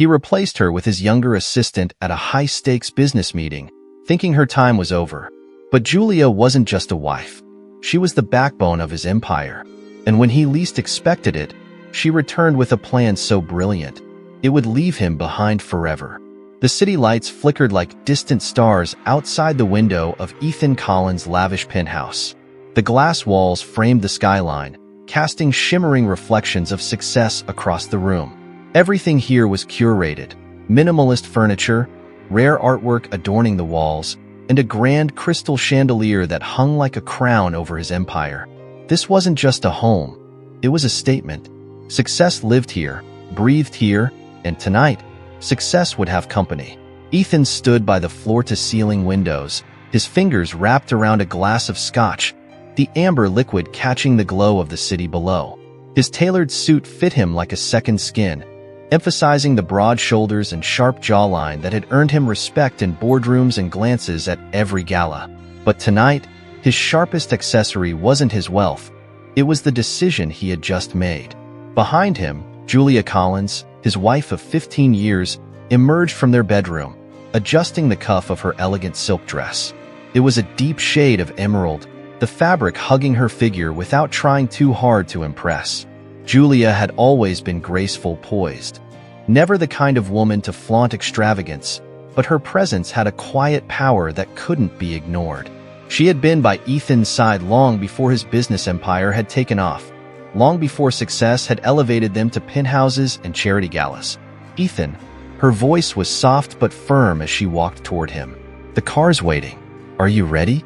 He replaced her with his younger assistant at a high-stakes business meeting, thinking her time was over. But Julia wasn't just a wife. She was the backbone of his empire. And when he least expected it, she returned with a plan so brilliant, it would leave him behind forever. The city lights flickered like distant stars outside the window of Ethan Collins' lavish penthouse. The glass walls framed the skyline, casting shimmering reflections of success across the room. Everything here was curated: minimalist furniture, rare artwork adorning the walls, and a grand crystal chandelier that hung like a crown over his empire. This wasn't just a home, it was a statement. Success lived here, breathed here, and tonight, success would have company. Ethan stood by the floor-to-ceiling windows, his fingers wrapped around a glass of scotch, the amber liquid catching the glow of the city below. His tailored suit fit him like a second skin, emphasizing the broad shoulders and sharp jawline that had earned him respect in boardrooms and glances at every gala. But tonight, his sharpest accessory wasn't his wealth, it was the decision he had just made. Behind him, Julia Collins, his wife of 15 years, emerged from their bedroom, adjusting the cuff of her elegant silk dress. It was a deep shade of emerald, the fabric hugging her figure without trying too hard to impress. Julia had always been graceful, poised. Never the kind of woman to flaunt extravagance, but her presence had a quiet power that couldn't be ignored. She had been by Ethan's side long before his business empire had taken off, long before success had elevated them to penthouses and charity galas. "Ethan," her voice was soft but firm as she walked toward him. "The car's waiting. Are you ready?"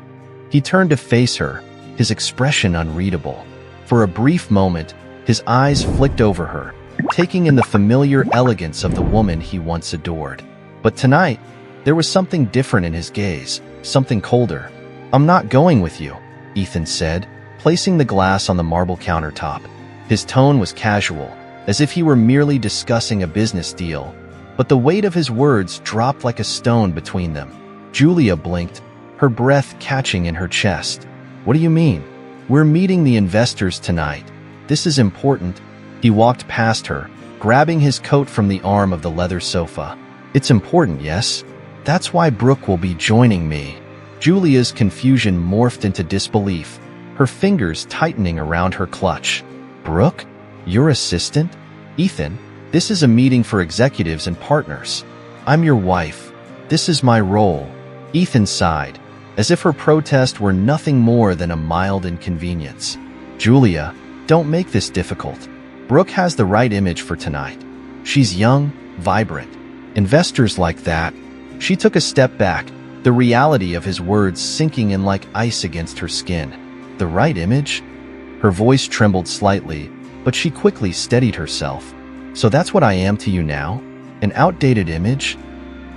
He turned to face her, his expression unreadable. For a brief moment, his eyes flicked over her, taking in the familiar elegance of the woman he once adored. But tonight, there was something different in his gaze, something colder. "I'm not going with you," Ethan said, placing the glass on the marble countertop. His tone was casual, as if he were merely discussing a business deal, but the weight of his words dropped like a stone between them. Julia blinked, her breath catching in her chest. "What do you mean?" "We're meeting the investors tonight. This is important." He walked past her, grabbing his coat from the arm of the leather sofa. "It's important, yes? That's why Brooke will be joining me." Julia's confusion morphed into disbelief, her fingers tightening around her clutch. "Brooke? Your assistant?" "Ethan, this is a meeting for executives and partners. I'm your wife. This is my role." Ethan sighed, as if her protest were nothing more than a mild inconvenience. "Julia, don't make this difficult. Brooke has the right image for tonight. She's young, vibrant. Investors like that." She took a step back, the reality of his words sinking in like ice against her skin. "The right image?" Her voice trembled slightly, but she quickly steadied herself. "So that's what I am to you now? An outdated image?"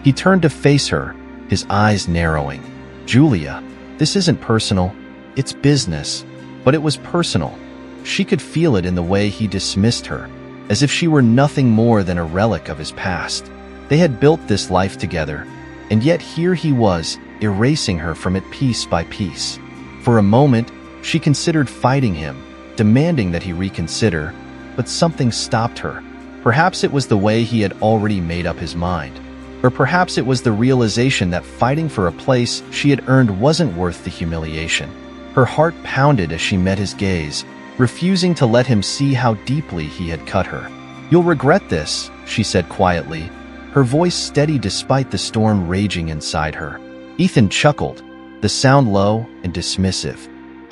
He turned to face her, his eyes narrowing. "Julia, this isn't personal. It's business." But it was personal. She could feel it in the way he dismissed her, as if she were nothing more than a relic of his past. They had built this life together, and yet here he was, erasing her from it piece by piece. For a moment, she considered fighting him, demanding that he reconsider, but something stopped her. Perhaps it was the way he had already made up his mind. Or perhaps it was the realization that fighting for a place she had earned wasn't worth the humiliation. Her heart pounded as she met his gaze, refusing to let him see how deeply he had cut her. "You'll regret this," she said quietly, her voice steady despite the storm raging inside her. Ethan chuckled, the sound low and dismissive.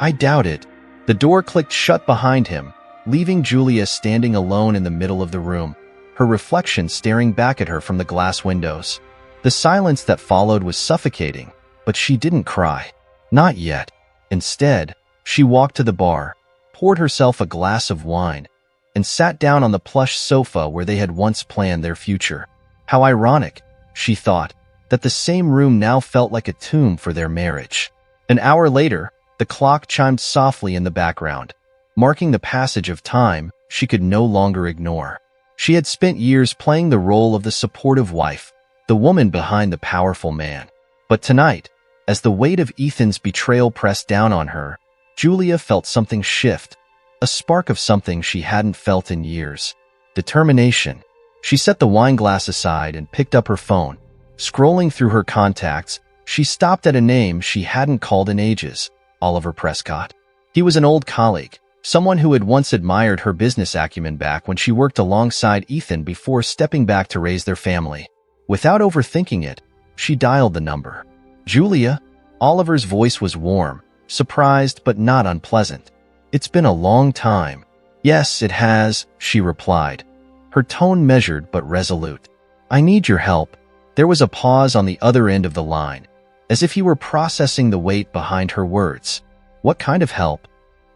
"I doubt it." The door clicked shut behind him, leaving Julia standing alone in the middle of the room, her reflection staring back at her from the glass windows. The silence that followed was suffocating, but she didn't cry. Not yet. Instead, she walked to the bar, poured herself a glass of wine, and sat down on the plush sofa where they had once planned their future. How ironic, she thought, that the same room now felt like a tomb for their marriage. An hour later, the clock chimed softly in the background, marking the passage of time she could no longer ignore. She had spent years playing the role of the supportive wife, the woman behind the powerful man. But tonight, as the weight of Ethan's betrayal pressed down on her, Julia felt something shift, a spark of something she hadn't felt in years. Determination. She set the wine glass aside and picked up her phone. Scrolling through her contacts, she stopped at a name she hadn't called in ages: Oliver Prescott. He was an old colleague, someone who had once admired her business acumen back when she worked alongside Ethan before stepping back to raise their family. Without overthinking it, she dialed the number. "Julia?" Oliver's voice was warm, surprised but not unpleasant. "It's been a long time." "Yes, it has," she replied, her tone measured but resolute. "I need your help." There was a pause on the other end of the line, as if he were processing the weight behind her words. "What kind of help?"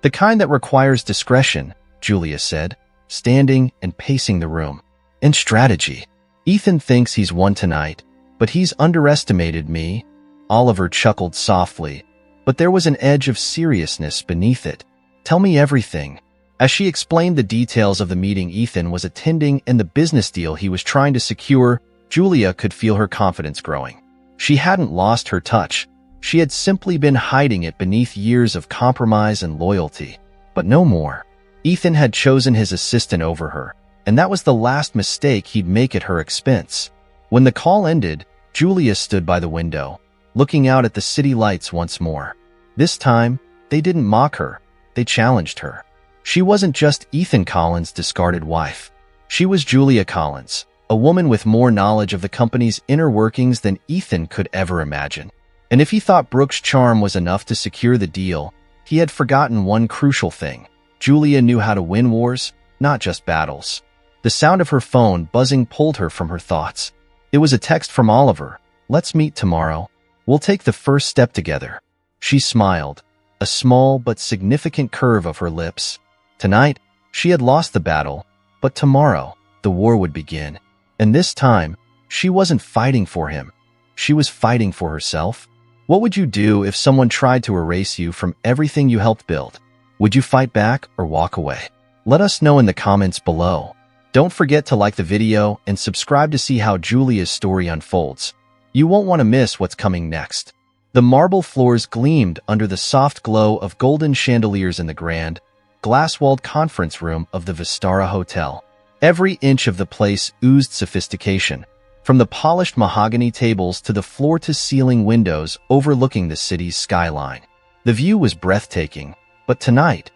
"The kind that requires discretion," Julia said, standing and pacing the room. "And strategy. Ethan thinks he's won tonight, but he's underestimated me." Oliver chuckled softly, but there was an edge of seriousness beneath it. "Tell me everything." As she explained the details of the meeting Ethan was attending and the business deal he was trying to secure, Julia could feel her confidence growing. She hadn't lost her touch. She had simply been hiding it beneath years of compromise and loyalty. But no more. Ethan had chosen his assistant over her, and that was the last mistake he'd make at her expense. When the call ended, Julia stood by the window, looking out at the city lights once more. This time, they didn't mock her. They challenged her. She wasn't just Ethan Collins' discarded wife. She was Julia Collins, a woman with more knowledge of the company's inner workings than Ethan could ever imagine. And if he thought Brooke's charm was enough to secure the deal, he had forgotten one crucial thing. Julia knew how to win wars, not just battles. The sound of her phone buzzing pulled her from her thoughts. It was a text from Oliver. "Let's meet tomorrow. We'll take the first step together." She smiled, a small but significant curve of her lips. Tonight, she had lost the battle, but tomorrow, the war would begin. And this time, she wasn't fighting for him. She was fighting for herself. What would you do if someone tried to erase you from everything you helped build? Would you fight back or walk away? Let us know in the comments below. Don't forget to like the video and subscribe to see how Julia's story unfolds. You won't want to miss what's coming next. The marble floors gleamed under the soft glow of golden chandeliers in the grand, glass-walled conference room of the Vistara Hotel. Every inch of the place oozed sophistication, from the polished mahogany tables to the floor-to-ceiling windows overlooking the city's skyline. The view was breathtaking, but tonight,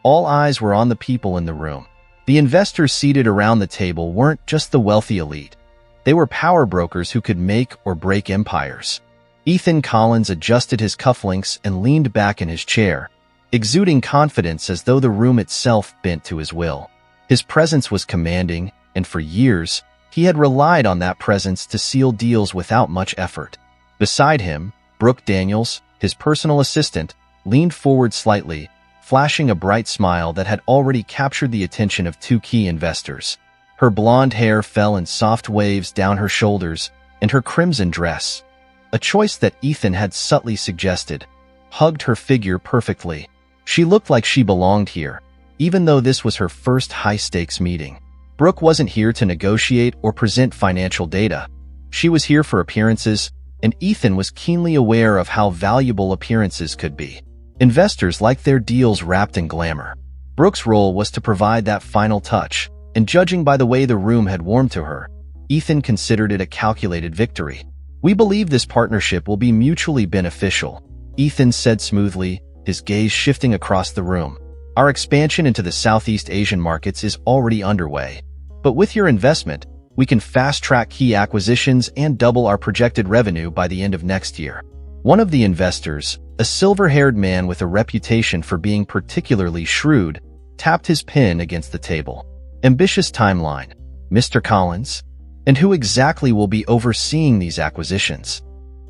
all eyes were on the people in the room. The investors seated around the table weren't just the wealthy elite. They were power brokers who could make or break empires. Ethan Collins adjusted his cufflinks and leaned back in his chair, exuding confidence as though the room itself bent to his will. His presence was commanding, and for years, he had relied on that presence to seal deals without much effort. Beside him, Brooke Daniels, his personal assistant, leaned forward slightly, flashing a bright smile that had already captured the attention of two key investors. Her blonde hair fell in soft waves down her shoulders, and her crimson dress, a choice that Ethan had subtly suggested, hugged her figure perfectly. She looked like she belonged here, even though this was her first high-stakes meeting. Brooke wasn't here to negotiate or present financial data. She was here for appearances, and Ethan was keenly aware of how valuable appearances could be. Investors liked their deals wrapped in glamour. Brooke's role was to provide that final touch, and judging by the way the room had warmed to her, Ethan considered it a calculated victory. "We believe this partnership will be mutually beneficial," Ethan said smoothly, his gaze shifting across the room. "Our expansion into the Southeast Asian markets is already underway. But with your investment, we can fast-track key acquisitions and double our projected revenue by the end of next year." One of the investors, a silver-haired man with a reputation for being particularly shrewd, tapped his pen against the table. "Ambitious timeline, Mr. Collins? And who exactly will be overseeing these acquisitions?"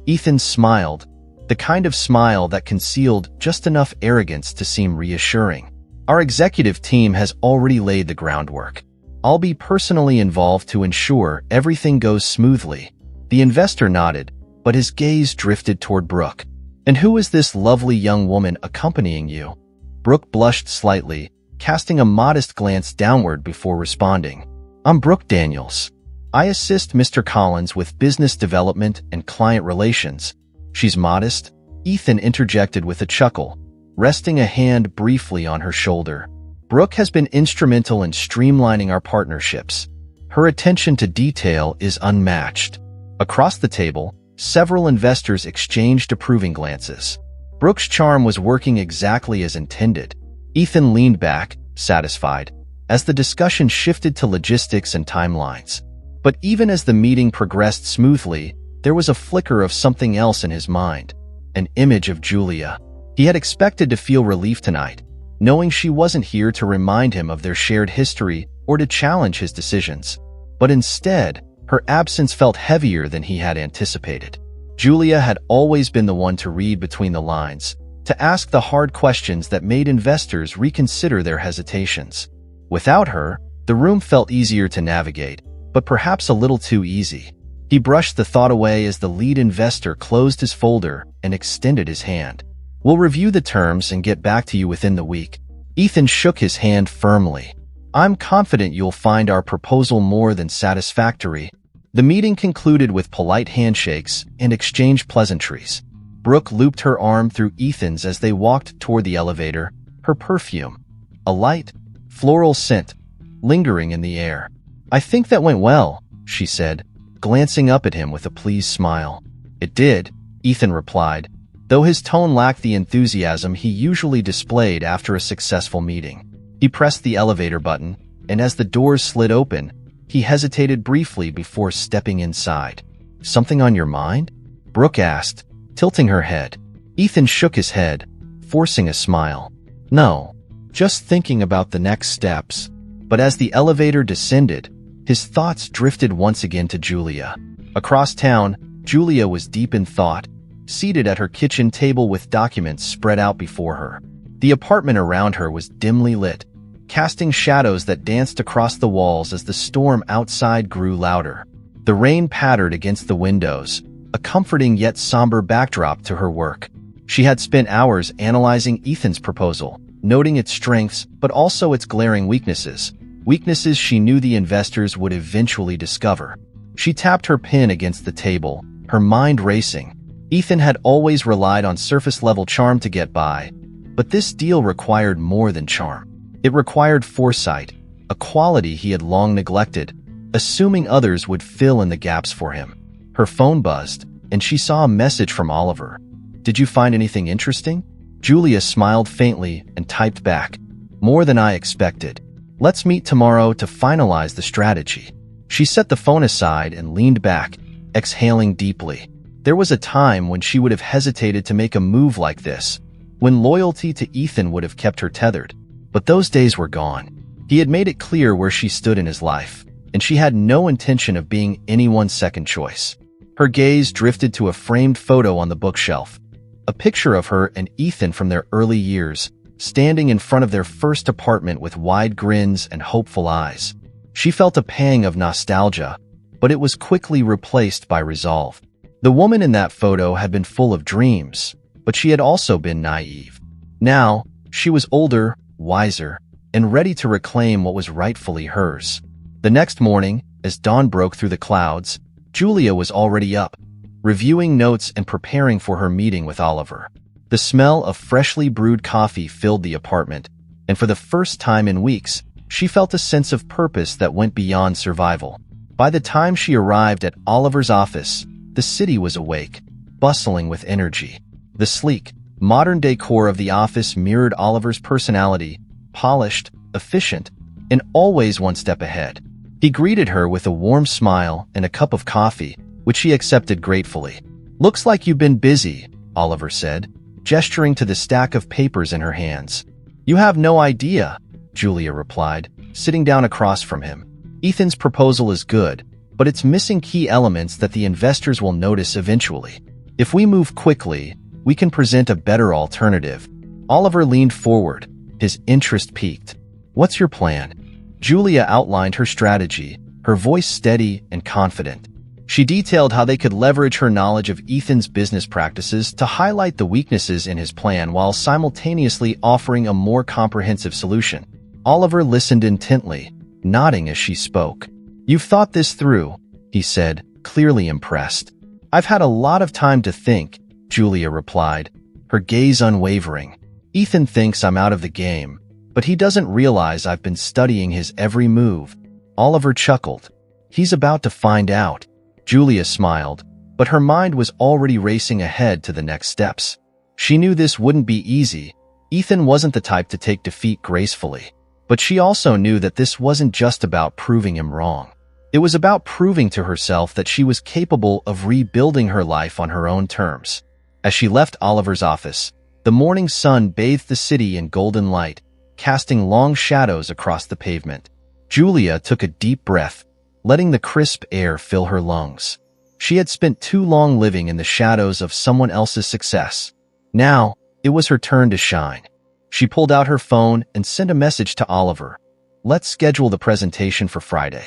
Ethan smiled, the kind of smile that concealed just enough arrogance to seem reassuring. "Our executive team has already laid the groundwork. I'll be personally involved to ensure everything goes smoothly." The investor nodded, but his gaze drifted toward Brooke. "And who is this lovely young woman accompanying you?" Brooke blushed slightly, casting a modest glance downward before responding. "I'm Brooke Daniels. I assist Mr. Collins with business development and client relations." "She's modest," Ethan interjected with a chuckle, resting a hand briefly on her shoulder. "Brooke has been instrumental in streamlining our partnerships. Her attention to detail is unmatched. Across the table, several investors exchanged approving glances. Brooke's charm was working exactly as intended. Ethan leaned back, satisfied, as the discussion shifted to logistics and timelines. But even as the meeting progressed smoothly, there was a flicker of something else in his mind. An image of Julia. He had expected to feel relief tonight, knowing she wasn't here to remind him of their shared history or to challenge his decisions. But instead, her absence felt heavier than he had anticipated. Julia had always been the one to read between the lines, to ask the hard questions that made investors reconsider their hesitations. Without her, the room felt easier to navigate, but perhaps a little too easy. He brushed the thought away as the lead investor closed his folder and extended his hand. "We'll review the terms and get back to you within the week." Ethan shook his hand firmly. "I'm confident you'll find our proposal more than satisfactory." The meeting concluded with polite handshakes and exchanged pleasantries. Brooke looped her arm through Ethan's as they walked toward the elevator, her perfume, a light, floral scent, lingering in the air. "I think that went well," she said, glancing up at him with a pleased smile. "It did," Ethan replied, though his tone lacked the enthusiasm he usually displayed after a successful meeting. He pressed the elevator button, and as the doors slid open, he hesitated briefly before stepping inside. "Something on your mind?" Brooke asked, tilting her head. Ethan shook his head, forcing a smile. "No, just thinking about the next steps." But as the elevator descended, his thoughts drifted once again to Julia. Across town, Julia was deep in thought, seated at her kitchen table with documents spread out before her. The apartment around her was dimly lit, casting shadows that danced across the walls as the storm outside grew louder. The rain pattered against the windows, a comforting yet somber backdrop to her work. She had spent hours analyzing Ethan's proposal, noting its strengths but also its glaring weaknesses. Weaknesses she knew the investors would eventually discover. She tapped her pen against the table, her mind racing. Ethan had always relied on surface-level charm to get by, but this deal required more than charm. It required foresight, a quality he had long neglected, assuming others would fill in the gaps for him. Her phone buzzed, and she saw a message from Oliver. "Did you find anything interesting?" Julia smiled faintly and typed back, "More than I expected. Let's meet tomorrow to finalize the strategy." She set the phone aside and leaned back, exhaling deeply. There was a time when she would have hesitated to make a move like this, when loyalty to Ethan would have kept her tethered. But those days were gone. He had made it clear where she stood in his life, and she had no intention of being anyone's second choice. Her gaze drifted to a framed photo on the bookshelf, a picture of her and Ethan from their early years, standing in front of their first apartment with wide grins and hopeful eyes. She felt a pang of nostalgia, but it was quickly replaced by resolve. The woman in that photo had been full of dreams, but she had also been naive. Now, she was older, wiser, and ready to reclaim what was rightfully hers. The next morning, as dawn broke through the clouds, Julia was already up, reviewing notes and preparing for her meeting with Oliver. The smell of freshly brewed coffee filled the apartment, and for the first time in weeks, she felt a sense of purpose that went beyond survival. By the time she arrived at Oliver's office, the city was awake, bustling with energy. The sleek, modern decor of the office mirrored Oliver's personality, polished, efficient, and always one step ahead. He greeted her with a warm smile and a cup of coffee, which she accepted gratefully. "Looks like you've been busy," Oliver said, gesturing to the stack of papers in her hands. "You have no idea," Julia replied, sitting down across from him. "Ethan's proposal is good, but it's missing key elements that the investors will notice eventually. If we move quickly, we can present a better alternative." Oliver leaned forward, his interest piqued. "What's your plan?" Julia outlined her strategy, her voice steady and confident. She detailed how they could leverage her knowledge of Ethan's business practices to highlight the weaknesses in his plan while simultaneously offering a more comprehensive solution. Oliver listened intently, nodding as she spoke. "You've thought this through," he said, clearly impressed. "I've had a lot of time to think," Julia replied, her gaze unwavering. "Ethan thinks I'm out of the game, but he doesn't realize I've been studying his every move." Oliver chuckled. He's about to find out. Julia smiled, but her mind was already racing ahead to the next steps. She knew this wouldn't be easy. Ethan wasn't the type to take defeat gracefully. But she also knew that this wasn't just about proving him wrong. It was about proving to herself that she was capable of rebuilding her life on her own terms. As she left Oliver's office, the morning sun bathed the city in golden light, casting long shadows across the pavement. Julia took a deep breath, letting the crisp air fill her lungs. She had spent too long living in the shadows of someone else's success. Now, it was her turn to shine. She pulled out her phone and sent a message to Oliver. "Let's schedule the presentation for Friday.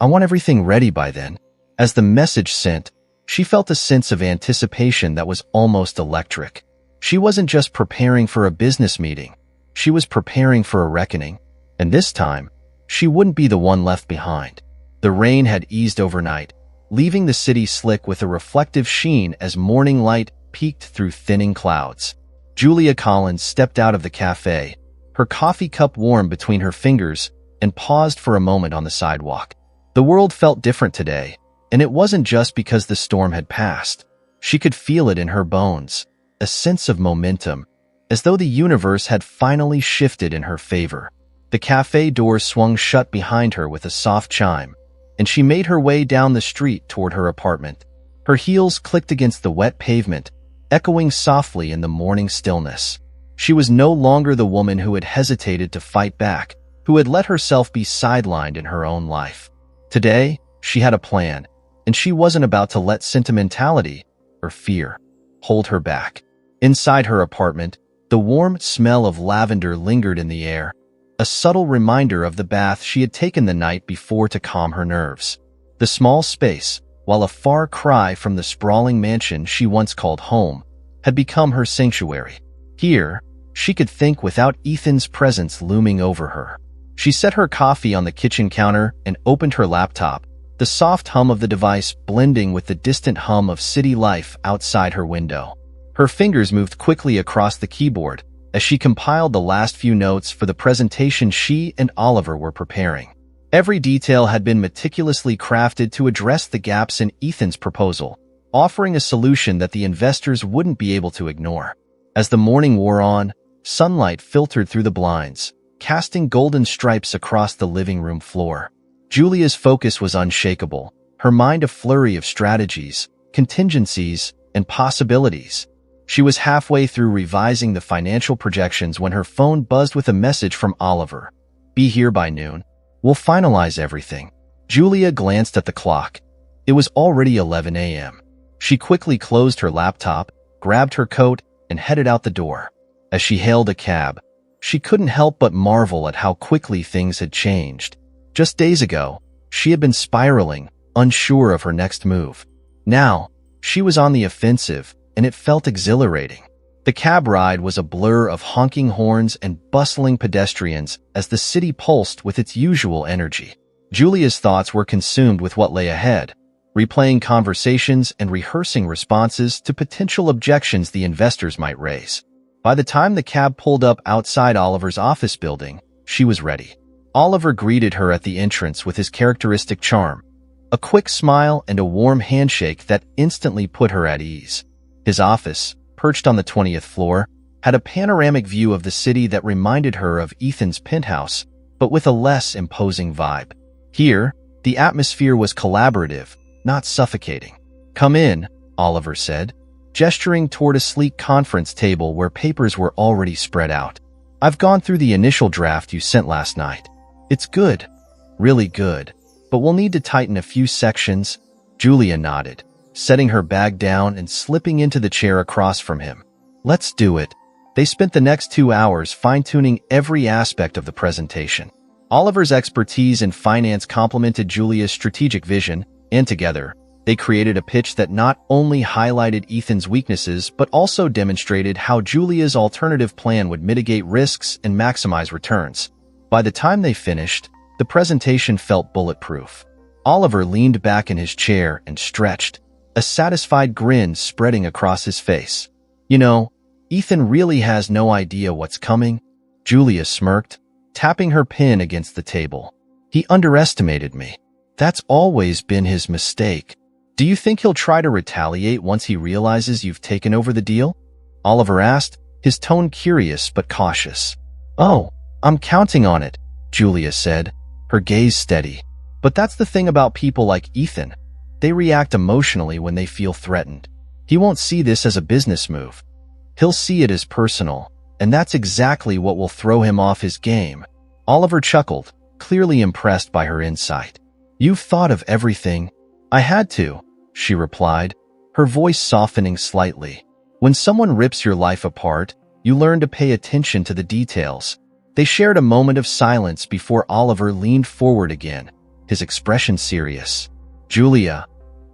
I want everything ready by then." As the message sent, she felt a sense of anticipation that was almost electric. She wasn't just preparing for a business meeting. She was preparing for a reckoning. And this time, she wouldn't be the one left behind. The rain had eased overnight, leaving the city slick with a reflective sheen as morning light peeked through thinning clouds. Julia Collins stepped out of the cafe, her coffee cup warm between her fingers, and paused for a moment on the sidewalk. The world felt different today, and it wasn't just because the storm had passed. She could feel it in her bones, a sense of momentum, as though the universe had finally shifted in her favor. The cafe doors swung shut behind her with a soft chime, and she made her way down the street toward her apartment. Her heels clicked against the wet pavement, echoing softly in the morning stillness. She was no longer the woman who had hesitated to fight back, who had let herself be sidelined in her own life. Today, she had a plan, and she wasn't about to let sentimentality or fear hold her back. Inside her apartment, the warm smell of lavender lingered in the air, a subtle reminder of the bath she had taken the night before to calm her nerves. The small space, while a far cry from the sprawling mansion she once called home, had become her sanctuary. Here, she could think without Ethan's presence looming over her. She set her coffee on the kitchen counter and opened her laptop, the soft hum of the device blending with the distant hum of city life outside her window. Her fingers moved quickly across the keyboard as she compiled the last few notes for the presentation she and Oliver were preparing. Every detail had been meticulously crafted to address the gaps in Ethan's proposal, offering a solution that the investors wouldn't be able to ignore. As the morning wore on, sunlight filtered through the blinds, casting golden stripes across the living room floor. Julia's focus was unshakable, her mind a flurry of strategies, contingencies, and possibilities. She was halfway through revising the financial projections when her phone buzzed with a message from Oliver. "Be here by noon. We'll finalize everything." Julia glanced at the clock. It was already 11 a.m. She quickly closed her laptop, grabbed her coat, and headed out the door. As she hailed a cab, she couldn't help but marvel at how quickly things had changed. Just days ago, she had been spiraling, unsure of her next move. Now, she was on the offensive, and it felt exhilarating. The cab ride was a blur of honking horns and bustling pedestrians as the city pulsed with its usual energy. Julia's thoughts were consumed with what lay ahead, replaying conversations and rehearsing responses to potential objections the investors might raise. By the time the cab pulled up outside Oliver's office building, she was ready. Oliver greeted her at the entrance with his characteristic charm, a quick smile and a warm handshake that instantly put her at ease. His office, perched on the 20th floor, had a panoramic view of the city that reminded her of Ethan's penthouse, but with a less imposing vibe. Here, the atmosphere was collaborative, not suffocating. "Come in," Oliver said, gesturing toward a sleek conference table where papers were already spread out. "I've gone through the initial draft you sent last night. It's good, really good, but we'll need to tighten a few sections." Julia nodded, setting her bag down and slipping into the chair across from him. "Let's do it." They spent the next 2 hours fine-tuning every aspect of the presentation. Oliver's expertise in finance complemented Julia's strategic vision, and together, they created a pitch that not only highlighted Ethan's weaknesses but also demonstrated how Julia's alternative plan would mitigate risks and maximize returns. By the time they finished, the presentation felt bulletproof. Oliver leaned back in his chair and stretched, a satisfied grin spreading across his face. "You know, Ethan really has no idea what's coming," Julia smirked, tapping her pen against the table. "He underestimated me." That's always been his mistake. Do you think he'll try to retaliate once he realizes you've taken over the deal? Oliver asked, his tone curious but cautious. Oh, I'm counting on it, Julia said, her gaze steady. But that's the thing about people like Ethan. They react emotionally when they feel threatened. He won't see this as a business move. He'll see it as personal, and that's exactly what will throw him off his game. Oliver chuckled, clearly impressed by her insight. You've thought of everything. I had to, she replied, her voice softening slightly. When someone rips your life apart, you learn to pay attention to the details. They shared a moment of silence before Oliver leaned forward again, his expression serious. Julia,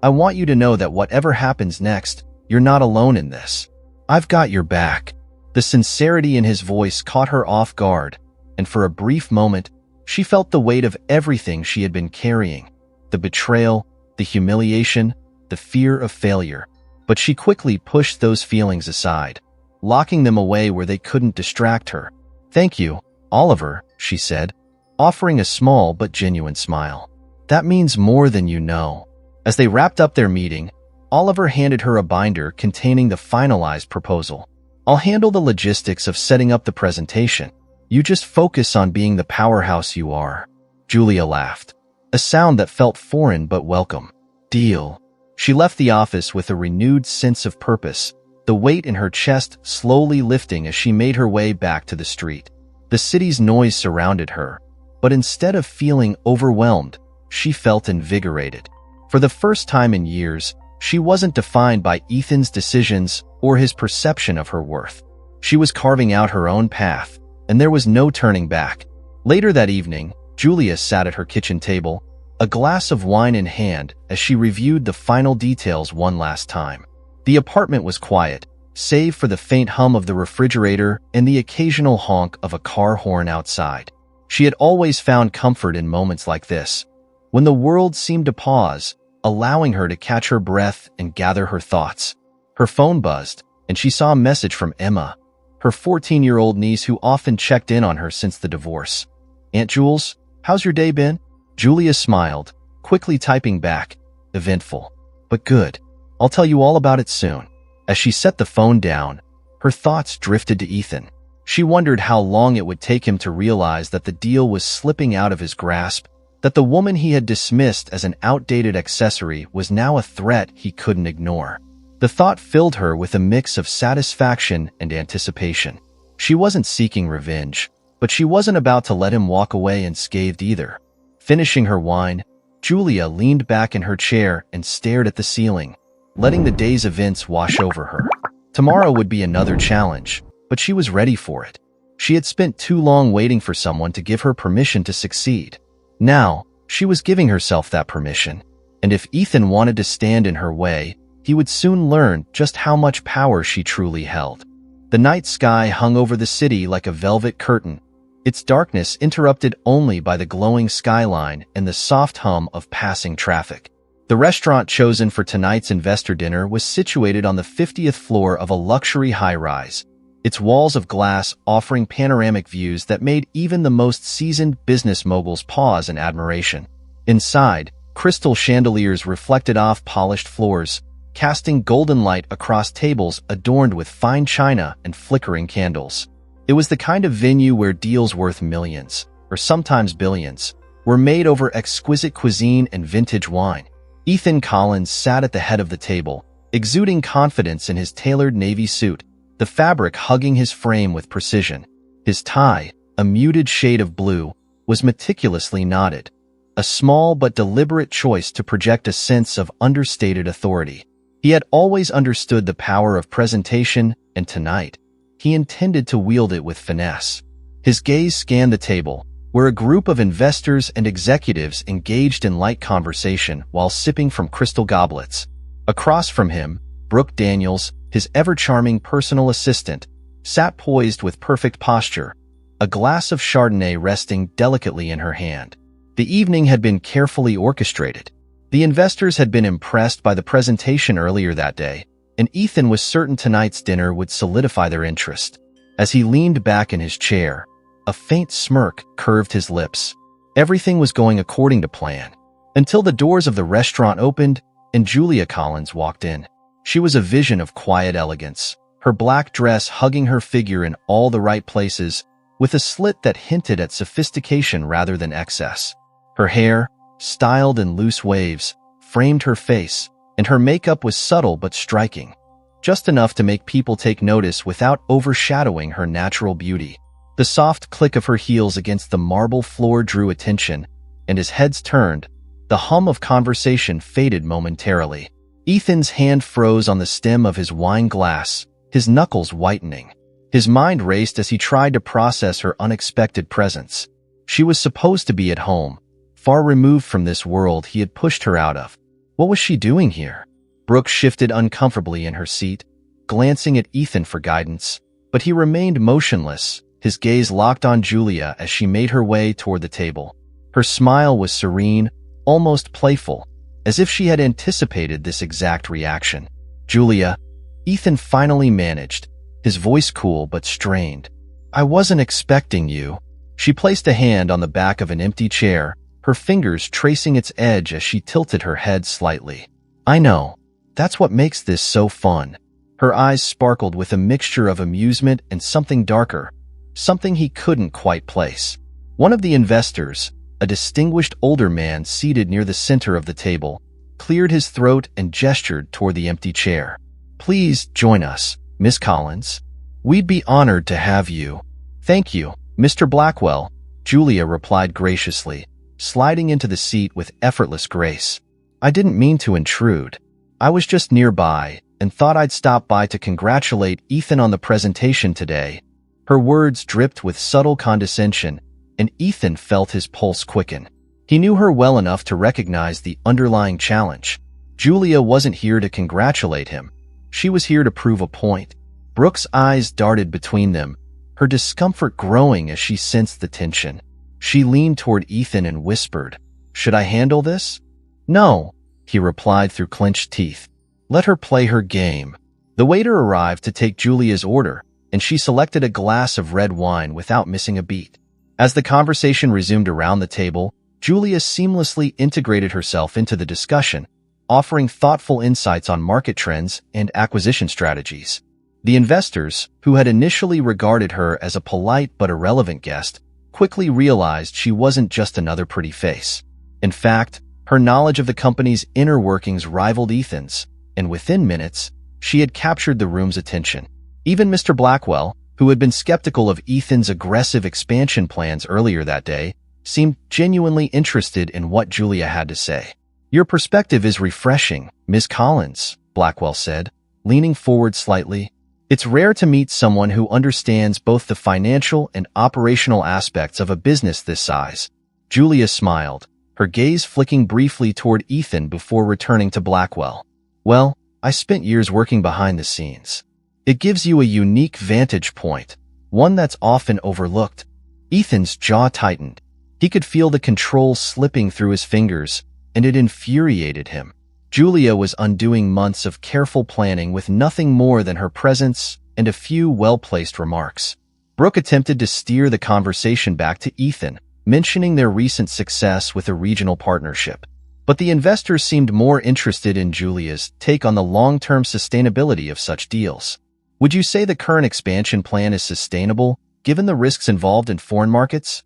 I want you to know that whatever happens next, you're not alone in this. I've got your back. The sincerity in his voice caught her off guard, and for a brief moment, she felt the weight of everything she had been carrying. The betrayal, the humiliation, the fear of failure. But she quickly pushed those feelings aside, locking them away where they couldn't distract her. Thank you, Oliver, she said, offering a small but genuine smile. That means more than you know. As they wrapped up their meeting, Oliver handed her a binder containing the finalized proposal. I'll handle the logistics of setting up the presentation. You just focus on being the powerhouse you are. Julia laughed, a sound that felt foreign but welcome. Deal. She left the office with a renewed sense of purpose, the weight in her chest slowly lifting as she made her way back to the street. The city's noise surrounded her, but instead of feeling overwhelmed, she felt invigorated. For the first time in years, she wasn't defined by Ethan's decisions or his perception of her worth. She was carving out her own path, and there was no turning back. Later that evening, Julia sat at her kitchen table, a glass of wine in hand as she reviewed the final details one last time. The apartment was quiet, save for the faint hum of the refrigerator and the occasional honk of a car horn outside. She had always found comfort in moments like this, when the world seemed to pause, allowing her to catch her breath and gather her thoughts. Her phone buzzed, and she saw a message from Emma, her 14-year-old niece who often checked in on her since the divorce. Aunt Jules, how's your day been? Julia smiled, quickly typing back, eventful, but good. I'll tell you all about it soon. As she set the phone down, her thoughts drifted to Ethan. She wondered how long it would take him to realize that the deal was slipping out of his grasp, that the woman he had dismissed as an outdated accessory was now a threat he couldn't ignore. The thought filled her with a mix of satisfaction and anticipation. She wasn't seeking revenge, but she wasn't about to let him walk away unscathed either. Finishing her wine, Julia leaned back in her chair and stared at the ceiling, letting the day's events wash over her. Tomorrow would be another challenge, but she was ready for it. She had spent too long waiting for someone to give her permission to succeed. Now, she was giving herself that permission, and if Ethan wanted to stand in her way, he would soon learn just how much power she truly held. The night sky hung over the city like a velvet curtain, its darkness interrupted only by the glowing skyline and the soft hum of passing traffic. The restaurant chosen for tonight's investor dinner was situated on the 50th floor of a luxury high-rise, its walls of glass offering panoramic views that made even the most seasoned business moguls pause in admiration. Inside, crystal chandeliers reflected off polished floors, casting golden light across tables adorned with fine china and flickering candles. It was the kind of venue where deals worth millions, or sometimes billions, were made over exquisite cuisine and vintage wine. Ethan Collins sat at the head of the table, exuding confidence in his tailored navy suit, the fabric hugging his frame with precision. His tie, a muted shade of blue, was meticulously knotted, a small but deliberate choice to project a sense of understated authority. He had always understood the power of presentation, and tonight, he intended to wield it with finesse. His gaze scanned the table, where a group of investors and executives engaged in light conversation while sipping from crystal goblets. Across from him, Brooke Daniels, his ever-charming personal assistant, sat poised with perfect posture, a glass of Chardonnay resting delicately in her hand. The evening had been carefully orchestrated. The investors had been impressed by the presentation earlier that day, and Ethan was certain tonight's dinner would solidify their interest. As he leaned back in his chair, a faint smirk curved his lips. Everything was going according to plan. until the doors of the restaurant opened and Julia Collins walked in. She was a vision of quiet elegance, her black dress hugging her figure in all the right places, with a slit that hinted at sophistication rather than excess. Her hair, styled in loose waves, framed her face, and her makeup was subtle but striking, just enough to make people take notice without overshadowing her natural beauty. The soft click of her heels against the marble floor drew attention, and as heads turned, the hum of conversation faded momentarily. Ethan's hand froze on the stem of his wine glass, his knuckles whitening. His mind raced as he tried to process her unexpected presence. She was supposed to be at home, far removed from this world he had pushed her out of. What was she doing here? Brooke shifted uncomfortably in her seat, glancing at Ethan for guidance, but he remained motionless, his gaze locked on Julia as she made her way toward the table. Her smile was serene, almost playful, as if she had anticipated this exact reaction. "Julia," Ethan finally managed, his voice cool but strained. "I wasn't expecting you." She placed a hand on the back of an empty chair, her fingers tracing its edge as she tilted her head slightly. "I know. That's what makes this so fun." Her eyes sparkled with a mixture of amusement and something darker, something he couldn't quite place. One of the investors, a distinguished older man seated near the center of the table, cleared his throat and gestured toward the empty chair. "Please join us, Miss Collins. We'd be honored to have you." "Thank you, Mr. Blackwell," Julia replied graciously, sliding into the seat with effortless grace. "I didn't mean to intrude. I was just nearby and thought I'd stop by to congratulate Ethan on the presentation today." Her words dripped with subtle condescension, and Ethan felt his pulse quicken. He knew her well enough to recognize the underlying challenge. Julia wasn't here to congratulate him. She was here to prove a point. Brooke's eyes darted between them, her discomfort growing as she sensed the tension. She leaned toward Ethan and whispered, "Should I handle this?" "No," he replied through clenched teeth. "Let her play her game." The waiter arrived to take Julia's order, and she selected a glass of red wine without missing a beat. As the conversation resumed around the table, Julia seamlessly integrated herself into the discussion, offering thoughtful insights on market trends and acquisition strategies. The investors, who had initially regarded her as a polite but irrelevant guest, quickly realized she wasn't just another pretty face. In fact, her knowledge of the company's inner workings rivaled Ethan's, and within minutes, she had captured the room's attention. Even Mr. Blackwell, who had been skeptical of Ethan's aggressive expansion plans earlier that day, seemed genuinely interested in what Julia had to say. "Your perspective is refreshing, Ms. Collins," Blackwell said, leaning forward slightly. "It's rare to meet someone who understands both the financial and operational aspects of a business this size." Julia smiled, her gaze flicking briefly toward Ethan before returning to Blackwell. "Well, I spent years working behind the scenes. It gives you a unique vantage point, one that's often overlooked." Ethan's jaw tightened. He could feel the control slipping through his fingers, and it infuriated him. Julia was undoing months of careful planning with nothing more than her presence and a few well-placed remarks. Brooke attempted to steer the conversation back to Ethan, mentioning their recent success with a regional partnership. But the investors seemed more interested in Julia's take on the long-term sustainability of such deals. "Would you say the current expansion plan is sustainable, given the risks involved in foreign markets?"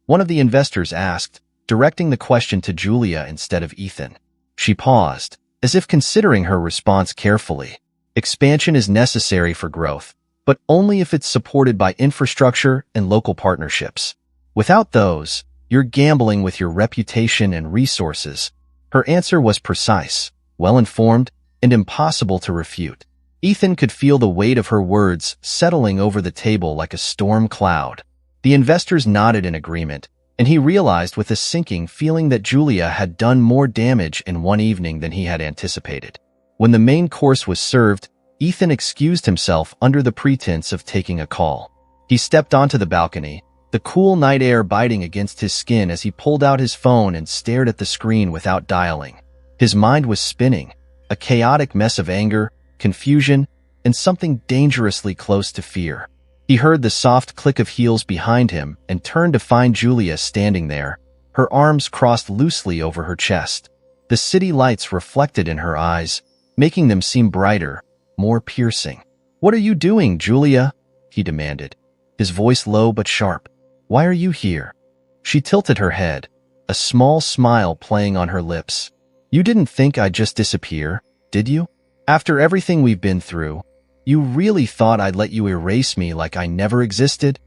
one of the investors asked, directing the question to Julia instead of Ethan. She paused, as if considering her response carefully. "Expansion is necessary for growth, but only if it's supported by infrastructure and local partnerships. Without those, you're gambling with your reputation and resources." Her answer was precise, well-informed, and impossible to refute. Ethan could feel the weight of her words settling over the table like a storm cloud. The investors nodded in agreement, and he realized with a sinking feeling that Julia had done more damage in one evening than he had anticipated. When the main course was served, Ethan excused himself under the pretense of taking a call. He stepped onto the balcony, the cool night air biting against his skin as he pulled out his phone and stared at the screen without dialing. His mind was spinning, a chaotic mess of anger, confusion, and something dangerously close to fear. He heard the soft click of heels behind him and turned to find Julia standing there, Her arms crossed loosely over her chest. The city lights reflected in her eyes, making them seem brighter, more piercing. "What are you doing, Julia?" he demanded, his voice low but sharp. "Why are you here?" She tilted her head, a small smile playing on her lips. "You didn't think I'd just disappear, did you? After everything we've been through, you really thought I'd let you erase me like I never existed?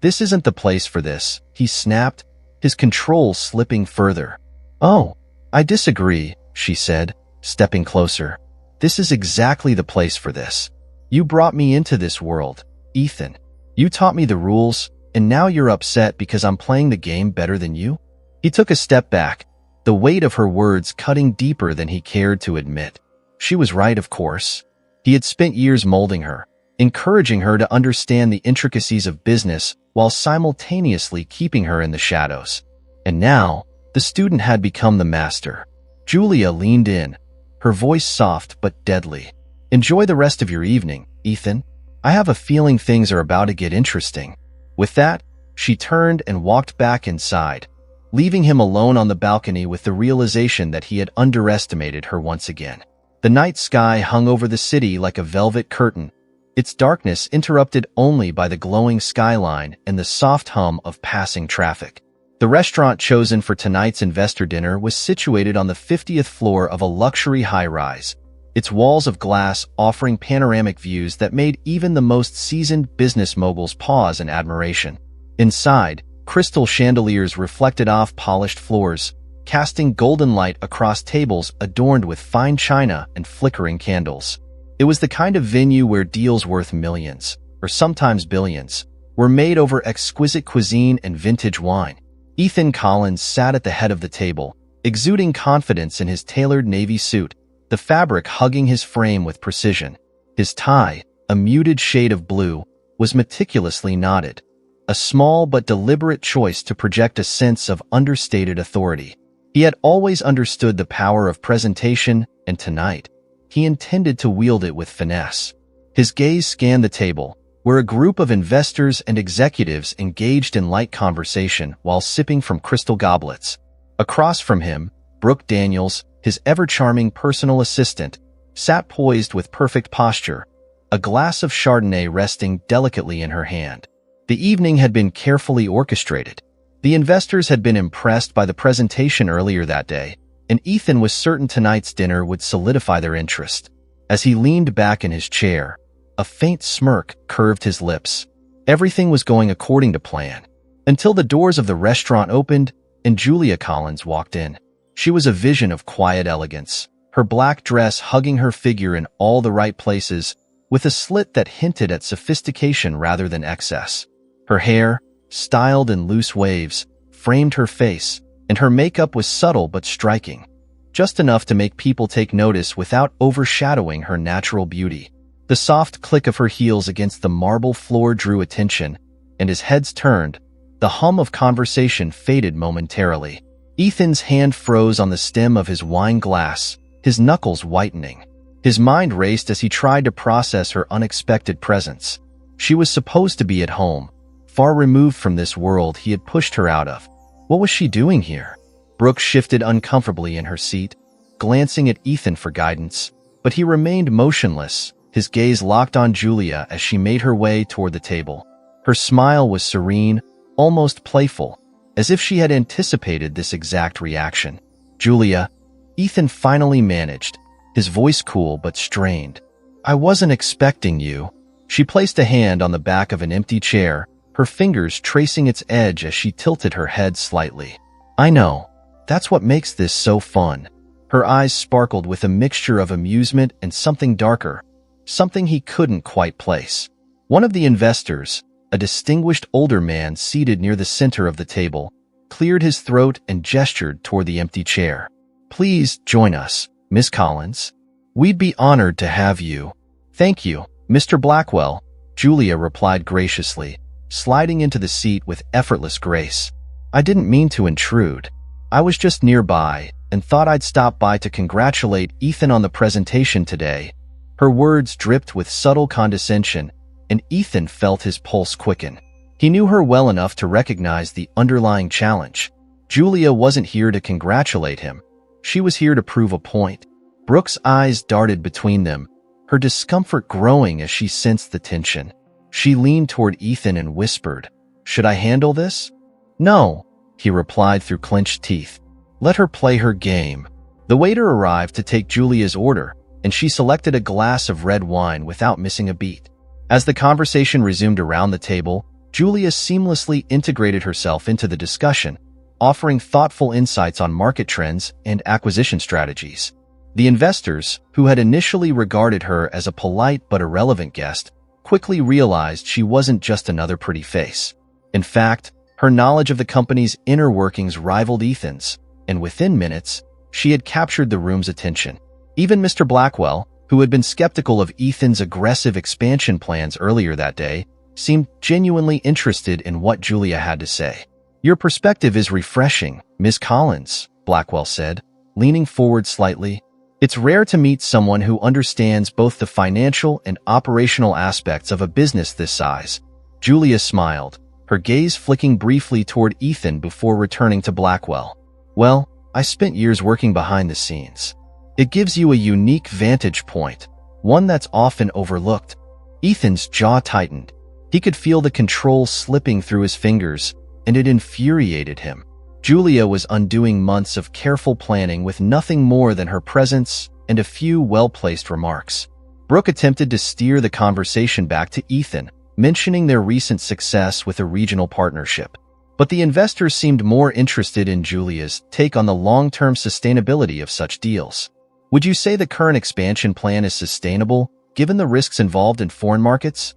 This isn't the place for this," he snapped, his control slipping further. "Oh, I disagree," she said, stepping closer. "This is exactly the place for this. You brought me into this world, Ethan. You taught me the rules, and now you're upset because I'm playing the game better than you?" He took a step back, the weight of her words cutting deeper than he cared to admit. She was right, of course. He had spent years molding her, encouraging her to understand the intricacies of business while simultaneously keeping her in the shadows. And now, the student had become the master. Julia leaned in, her voice soft but deadly. "Enjoy the rest of your evening, Ethan. I have a feeling things are about to get interesting." With that, she turned and walked back inside, leaving him alone on the balcony with the realization that he had underestimated her once again. The night sky hung over the city like a velvet curtain, its darkness interrupted only by the glowing skyline and the soft hum of passing traffic. The restaurant chosen for tonight's investor dinner was situated on the 50th floor of a luxury high-rise, its walls of glass offering panoramic views that made even the most seasoned business moguls pause in admiration. Inside, crystal chandeliers reflected off polished floors, casting golden light across tables adorned with fine china and flickering candles. It was the kind of venue where deals worth millions, or sometimes billions, were made over exquisite cuisine and vintage wine. Ethan Collins sat at the head of the table, exuding confidence in his tailored navy suit, the fabric hugging his frame with precision. His tie, a muted shade of blue, was meticulously knotted, a small but deliberate choice to project a sense of understated authority. He had always understood the power of presentation, and tonight, he intended to wield it with finesse. His gaze scanned the table, where a group of investors and executives engaged in light conversation while sipping from crystal goblets. Across from him, Brooke Daniels, his ever-charming personal assistant, sat poised with perfect posture, a glass of Chardonnay resting delicately in her hand. The evening had been carefully orchestrated. The investors had been impressed by the presentation earlier that day, and Ethan was certain tonight's dinner would solidify their interest. As he leaned back in his chair, a faint smirk curved his lips. Everything was going according to plan, until the doors of the restaurant opened and Julia Collins walked in. She was a vision of quiet elegance, her black dress hugging her figure in all the right places, with a slit that hinted at sophistication rather than excess. Her hair, styled in loose waves, framed her face, and her makeup was subtle but striking, just enough to make people take notice without overshadowing her natural beauty. The soft click of her heels against the marble floor drew attention, and as heads turned, the hum of conversation faded momentarily. Ethan's hand froze on the stem of his wine glass, his knuckles whitening. His mind raced as he tried to process her unexpected presence. She was supposed to be at home, far removed from this world he had pushed her out of. What was she doing here? Brooke shifted uncomfortably in her seat, glancing at Ethan for guidance, but he remained motionless, his gaze locked on Julia as she made her way toward the table. Her smile was serene, almost playful, as if she had anticipated this exact reaction. "Julia," Ethan finally managed, his voice cool but strained. "I wasn't expecting you." She placed a hand on the back of an empty chair, her fingers tracing its edge as she tilted her head slightly. "I know. That's what makes this so fun." Her eyes sparkled with a mixture of amusement and something darker, something he couldn't quite place. One of the investors, a distinguished older man seated near the center of the table, cleared his throat and gestured toward the empty chair. "Please join us, Miss Collins. We'd be honored to have you." "Thank you, Mr. Blackwell," Julia replied graciously, sliding into the seat with effortless grace. "I didn't mean to intrude. I was just nearby and thought I'd stop by to congratulate Ethan on the presentation today." Her words dripped with subtle condescension, and Ethan felt his pulse quicken. He knew her well enough to recognize the underlying challenge. Julia wasn't here to congratulate him. She was here to prove a point. Brooke's eyes darted between them, her discomfort growing as she sensed the tension. She leaned toward Ethan and whispered, "Should I handle this?" "No," he replied through clenched teeth. "Let her play her game." The waiter arrived to take Julia's order, and she selected a glass of red wine without missing a beat. As the conversation resumed around the table, Julia seamlessly integrated herself into the discussion, offering thoughtful insights on market trends and acquisition strategies. The investors, who had initially regarded her as a polite but irrelevant guest, quickly realized she wasn't just another pretty face. In fact, her knowledge of the company's inner workings rivaled Ethan's, and within minutes, she had captured the room's attention. Even Mr. Blackwell, who had been skeptical of Ethan's aggressive expansion plans earlier that day, seemed genuinely interested in what Julia had to say. "Your perspective is refreshing, Ms. Collins," Blackwell said, leaning forward slightly. "It's rare to meet someone who understands both the financial and operational aspects of a business this size." Julia smiled, her gaze flicking briefly toward Ethan before returning to Blackwell. "Well, I spent years working behind the scenes. It gives you a unique vantage point, one that's often overlooked." Ethan's jaw tightened. He could feel the control slipping through his fingers, and it infuriated him. Julia was undoing months of careful planning with nothing more than her presence and a few well-placed remarks. Brooke attempted to steer the conversation back to Ethan, mentioning their recent success with a regional partnership. But the investors seemed more interested in Julia's take on the long-term sustainability of such deals. "Would you say the current expansion plan is sustainable, given the risks involved in foreign markets?"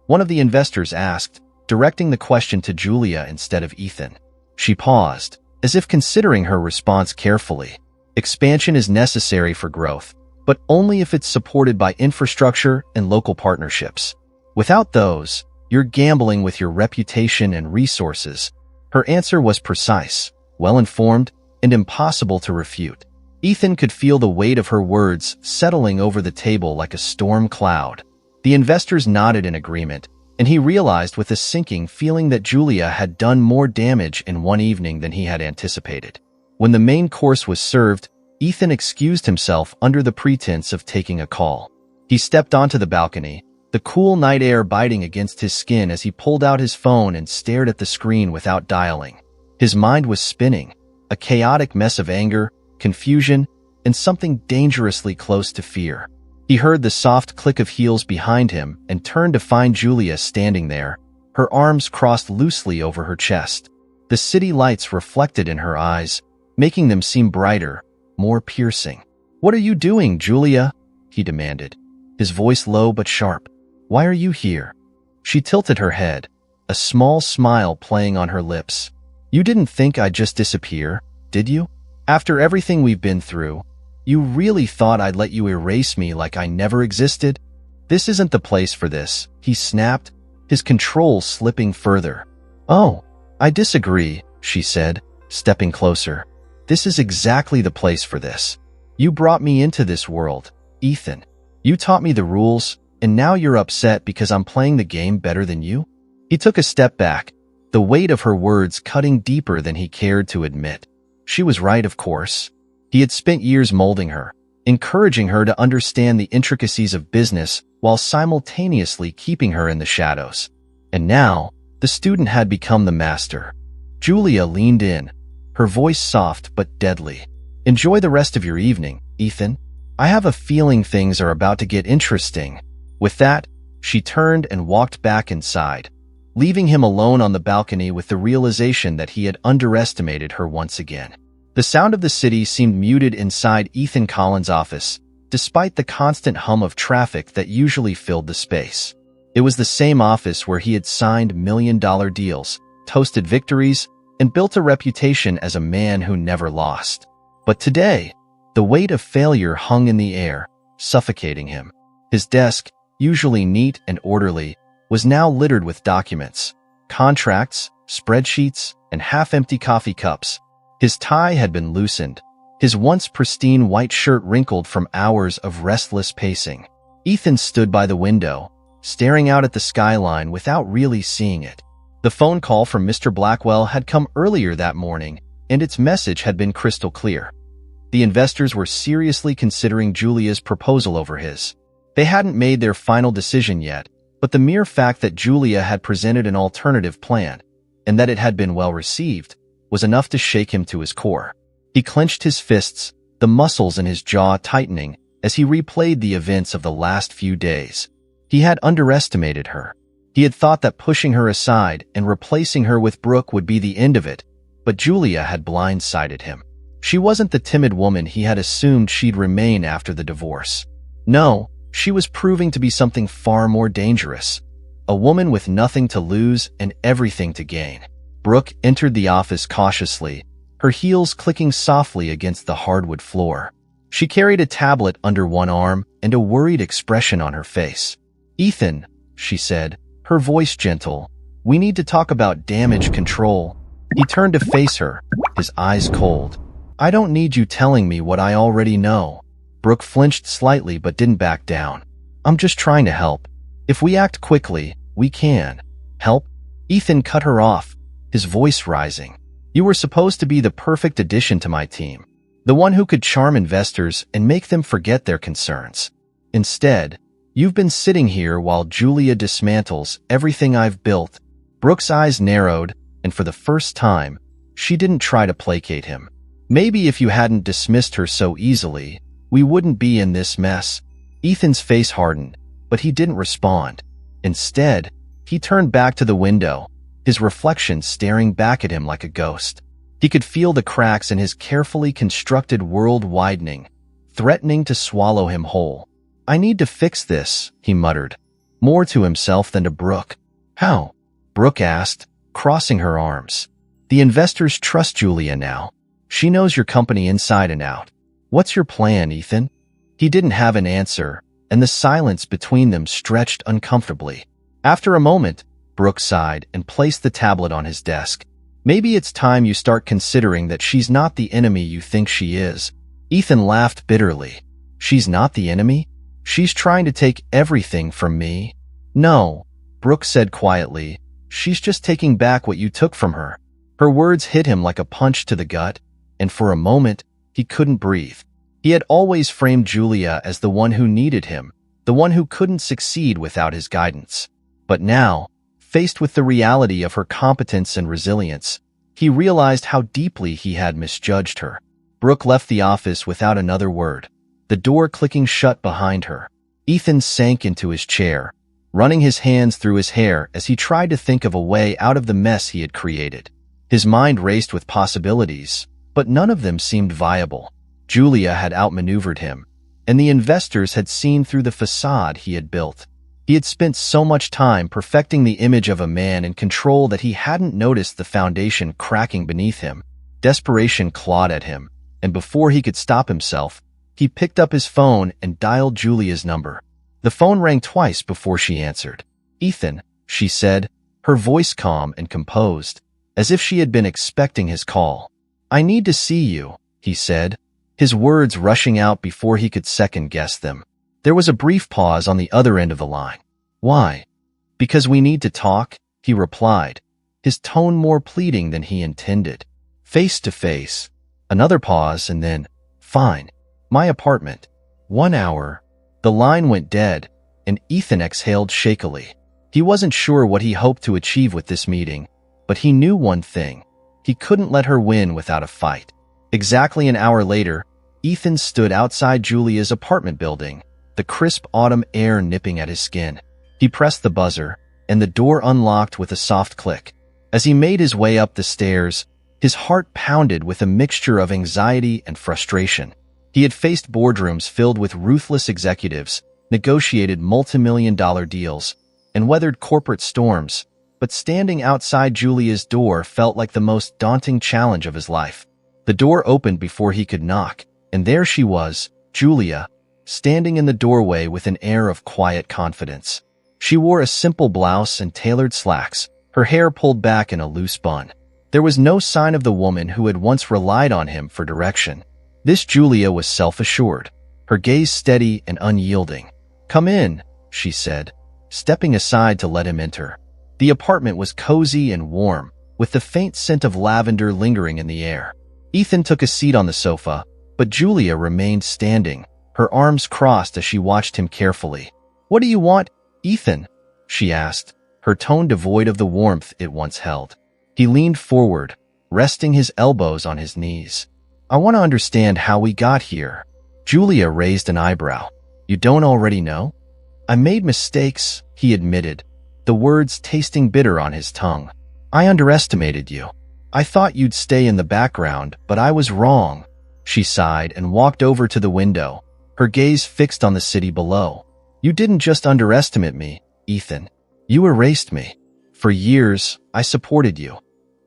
one of the investors asked, directing the question to Julia instead of Ethan. She paused, as if considering her response carefully. "Expansion is necessary for growth, but only if it's supported by infrastructure and local partnerships. Without those, you're gambling with your reputation and resources." Her answer was precise, well-informed, and impossible to refute. Ethan could feel the weight of her words settling over the table like a storm cloud. The investors nodded in agreement, and he realized with a sinking feeling that Julia had done more damage in one evening than he had anticipated. When the main course was served, Ethan excused himself under the pretense of taking a call. He stepped onto the balcony, the cool night air biting against his skin as he pulled out his phone and stared at the screen without dialing. His mind was spinning, a chaotic mess of anger, confusion, and something dangerously close to fear. He heard the soft click of heels behind him and turned to find Julia standing there, her arms crossed loosely over her chest. The city lights reflected in her eyes, making them seem brighter, more piercing. "What are you doing, Julia?" he demanded, his voice low but sharp. "Why are you here?" She tilted her head, a small smile playing on her lips. "You didn't think I'd just disappear, did you? After everything we've been through, you really thought I'd let you erase me like I never existed? This isn't the place for this," he snapped, his control slipping further. "Oh, I disagree," she said, stepping closer. "This is exactly the place for this. You brought me into this world, Ethan. You taught me the rules, and now you're upset because I'm playing the game better than you?" He took a step back, the weight of her words cutting deeper than he cared to admit. She was right, of course. He had spent years molding her, encouraging her to understand the intricacies of business while simultaneously keeping her in the shadows. And now, the student had become the master. Julia leaned in, her voice soft but deadly. "Enjoy the rest of your evening, Ethan. I have a feeling things are about to get interesting." With that, she turned and walked back inside, leaving him alone on the balcony with the realization that he had underestimated her once again. The sound of the city seemed muted inside Ethan Collins' office, despite the constant hum of traffic that usually filled the space. It was the same office where he had signed million-dollar deals, toasted victories, and built a reputation as a man who never lost. But today, the weight of failure hung in the air, suffocating him. His desk, usually neat and orderly, was now littered with documents, contracts, spreadsheets, and half-empty coffee cups. His tie had been loosened, his once pristine white shirt wrinkled from hours of restless pacing. Ethan stood by the window, staring out at the skyline without really seeing it. The phone call from Mr. Blackwell had come earlier that morning, and its message had been crystal clear. The investors were seriously considering Julia's proposal over his. They hadn't made their final decision yet, but the mere fact that Julia had presented an alternative plan, and that it had been well received, was enough to shake him to his core. He clenched his fists, the muscles in his jaw tightening as he replayed the events of the last few days. He had underestimated her. He had thought that pushing her aside and replacing her with Brooke would be the end of it, but Julia had blindsided him. She wasn't the timid woman he had assumed she'd remain after the divorce. No, she was proving to be something far more dangerous. A woman with nothing to lose and everything to gain. Brooke entered the office cautiously, her heels clicking softly against the hardwood floor. She carried a tablet under one arm and a worried expression on her face. "Ethan," she said, her voice gentle, "we need to talk about damage control." He turned to face her, his eyes cold. "I don't need you telling me what I already know." Brooke flinched slightly but didn't back down. "I'm just trying to help. If we act quickly, we can." "Help?" Ethan cut her off, his voice rising. "You were supposed to be the perfect addition to my team. The one who could charm investors and make them forget their concerns. Instead, you've been sitting here while Julia dismantles everything I've built." Brooke's eyes narrowed, and for the first time, she didn't try to placate him. "Maybe if you hadn't dismissed her so easily, we wouldn't be in this mess." Ethan's face hardened, but he didn't respond. Instead, he turned back to the window, his reflection staring back at him like a ghost. He could feel the cracks in his carefully constructed world widening, threatening to swallow him whole. "I need to fix this," he muttered, more to himself than to Brooke. "How?" Brooke asked, crossing her arms. "The investors trust Julia now. She knows your company inside and out. What's your plan, Ethan?" He didn't have an answer, and the silence between them stretched uncomfortably. After a moment, Brooke sighed and placed the tablet on his desk. "Maybe it's time you start considering that she's not the enemy you think she is." Ethan laughed bitterly. "She's not the enemy? She's trying to take everything from me." "No," Brooke said quietly. "She's just taking back what you took from her." Her words hit him like a punch to the gut, and for a moment, he couldn't breathe. He had always framed Julia as the one who needed him, the one who couldn't succeed without his guidance. But now, faced with the reality of her competence and resilience, he realized how deeply he had misjudged her. Brooke left the office without another word, the door clicking shut behind her. Ethan sank into his chair, running his hands through his hair as he tried to think of a way out of the mess he had created. His mind raced with possibilities, but none of them seemed viable. Julia had outmaneuvered him, and the investors had seen through the facade he had built. He had spent so much time perfecting the image of a man in control that he hadn't noticed the foundation cracking beneath him. Desperation clawed at him, and before he could stop himself, he picked up his phone and dialed Julia's number. The phone rang twice before she answered. "Ethan," she said, her voice calm and composed, as if she had been expecting his call. "I need to see you," he said, his words rushing out before he could second-guess them. There was a brief pause on the other end of the line. "Why?" "Because we need to talk," he replied, his tone more pleading than he intended. "Face to face." Another pause and then, "Fine. My apartment." 1 hour. The line went dead, and Ethan exhaled shakily. He wasn't sure what he hoped to achieve with this meeting, but he knew one thing. He couldn't let her win without a fight. Exactly an hour later, Ethan stood outside Julia's apartment building, the crisp autumn air nipping at his skin. He pressed the buzzer, and the door unlocked with a soft click. As he made his way up the stairs, his heart pounded with a mixture of anxiety and frustration. He had faced boardrooms filled with ruthless executives, negotiated multi-million-dollar deals, and weathered corporate storms, but standing outside Julia's door felt like the most daunting challenge of his life. The door opened before he could knock, and there she was, Julia, standing in the doorway with an air of quiet confidence. She wore a simple blouse and tailored slacks, her hair pulled back in a loose bun. There was no sign of the woman who had once relied on him for direction. This Julia was self-assured, her gaze steady and unyielding. "Come in," she said, stepping aside to let him enter. The apartment was cozy and warm, with the faint scent of lavender lingering in the air. Ethan took a seat on the sofa, but Julia remained standing, her arms crossed as she watched him carefully. "What do you want, Ethan?" she asked, her tone devoid of the warmth it once held. He leaned forward, resting his elbows on his knees. "I want to understand how we got here." Julia raised an eyebrow. "You don't already know?" "I made mistakes," he admitted, the words tasting bitter on his tongue. "I underestimated you. I thought you'd stay in the background, but I was wrong." She sighed and walked over to the window, her gaze fixed on the city below. "You didn't just underestimate me, Ethan. You erased me. For years, I supported you,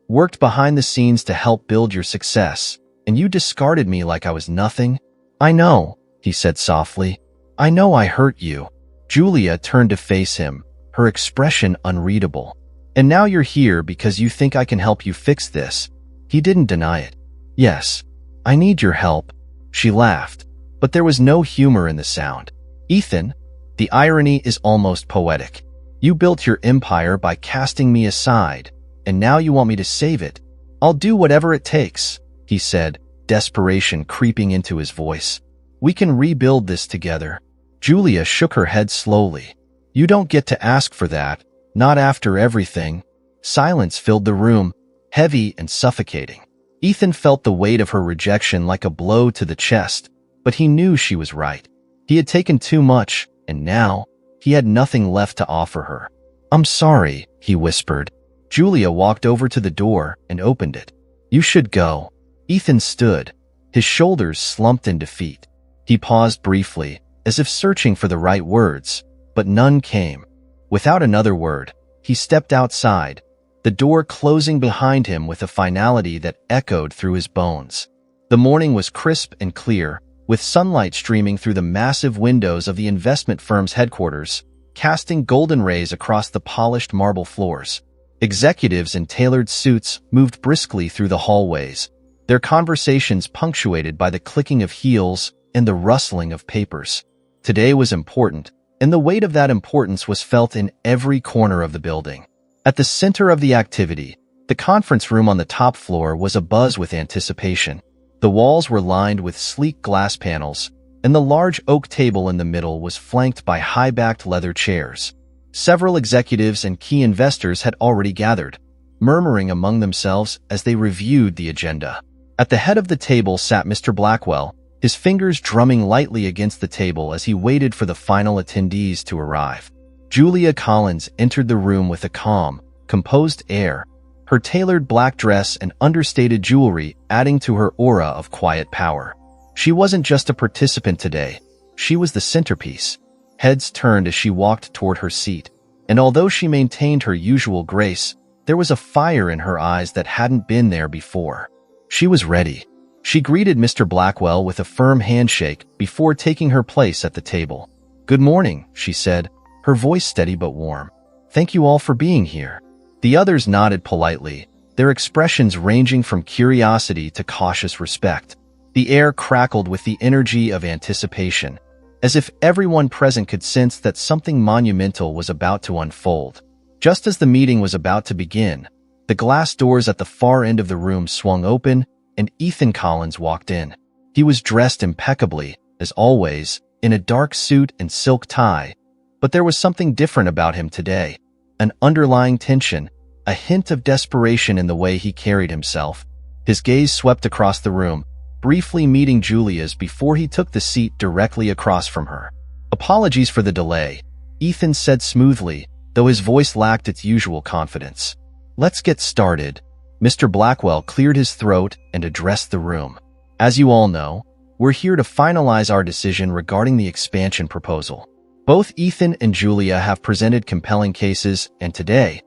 worked behind the scenes to help build your success, and you discarded me like I was nothing." "I know," he said softly. "I know I hurt you." Julia turned to face him, her expression unreadable. "And now you're here because you think I can help you fix this." He didn't deny it. "Yes, I need your help." She laughed, but there was no humor in the sound. "Ethan, the irony is almost poetic. You built your empire by casting me aside, and now you want me to save it. I'll do whatever it takes," he said, desperation creeping into his voice. "We can rebuild this together." Julia shook her head slowly. "You don't get to ask for that. Not after everything." Silence filled the room, heavy and suffocating. Ethan felt the weight of her rejection like a blow to the chest, but he knew she was right. He had taken too much, and now he had nothing left to offer her. "I'm sorry," he whispered. Julia walked over to the door and opened it. "You should go." Ethan stood, his shoulders slumped in defeat. He paused briefly, as if searching for the right words, but none came. Without another word, he stepped outside, the door closing behind him with a finality that echoed through his bones. The morning was crisp and clear, with sunlight streaming through the massive windows of the investment firm's headquarters, casting golden rays across the polished marble floors. Executives in tailored suits moved briskly through the hallways, their conversations punctuated by the clicking of heels and the rustling of papers. Today was important, and the weight of that importance was felt in every corner of the building. At the center of the activity, the conference room on the top floor was abuzz with anticipation. The walls were lined with sleek glass panels, and the large oak table in the middle was flanked by high-backed leather chairs. Several executives and key investors had already gathered, murmuring among themselves as they reviewed the agenda. At the head of the table sat Mr. Blackwell, his fingers drumming lightly against the table as he waited for the final attendees to arrive. Julia Collins entered the room with a calm, composed air, her tailored black dress and understated jewelry adding to her aura of quiet power. She wasn't just a participant today, she was the centerpiece. Heads turned as she walked toward her seat, and although she maintained her usual grace, there was a fire in her eyes that hadn't been there before. She was ready. She greeted Mr. Blackwell with a firm handshake before taking her place at the table. "Good morning," she said, her voice steady but warm. "Thank you all for being here." The others nodded politely, their expressions ranging from curiosity to cautious respect. The air crackled with the energy of anticipation, as if everyone present could sense that something monumental was about to unfold. Just as the meeting was about to begin, the glass doors at the far end of the room swung open, and Ethan Collins walked in. He was dressed impeccably, as always, in a dark suit and silk tie, but there was something different about him today. An underlying tension, a hint of desperation in the way he carried himself. His gaze swept across the room, briefly meeting Julia's before he took the seat directly across from her. "Apologies for the delay," Ethan said smoothly, though his voice lacked its usual confidence. "Let's get started." Mr. Blackwell cleared his throat and addressed the room. "As you all know, we're here to finalize our decision regarding the expansion proposal. Both Ethan and Julia have presented compelling cases, and today,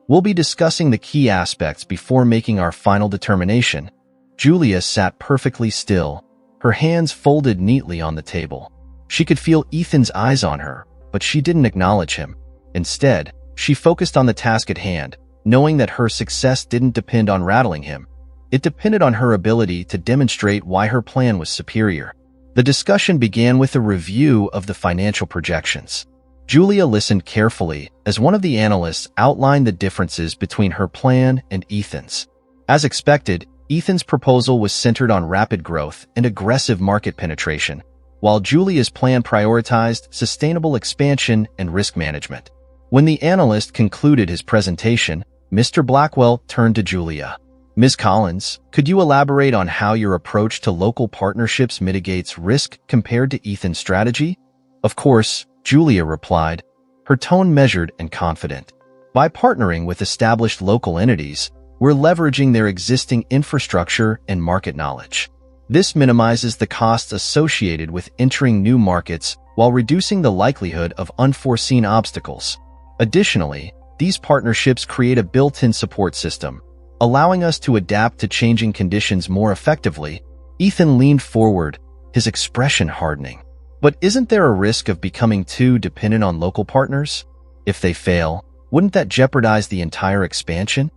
we'll be discussing the key aspects before making our final determination." Julia sat perfectly still, her hands folded neatly on the table. She could feel Ethan's eyes on her, but she didn't acknowledge him. Instead, she focused on the task at hand, knowing that her success didn't depend on rattling him. It depended on her ability to demonstrate why her plan was superior. The discussion began with a review of the financial projections. Julia listened carefully as one of the analysts outlined the differences between her plan and Ethan's. As expected, Ethan's proposal was centered on rapid growth and aggressive market penetration, while Julia's plan prioritized sustainable expansion and risk management. When the analyst concluded his presentation, Mr. Blackwell turned to Julia. Ms. Collins, could you elaborate on how your approach to local partnerships mitigates risk compared to Ethan's strategy? Of course, Julia replied, her tone measured and confident. By partnering with established local entities, we're leveraging their existing infrastructure and market knowledge. This minimizes the costs associated with entering new markets while reducing the likelihood of unforeseen obstacles. Additionally, these partnerships create a built-in support system, allowing us to adapt to changing conditions more effectively. Ethan leaned forward, his expression hardening. But isn't there a risk of becoming too dependent on local partners? If they fail, wouldn't that jeopardize the entire expansion?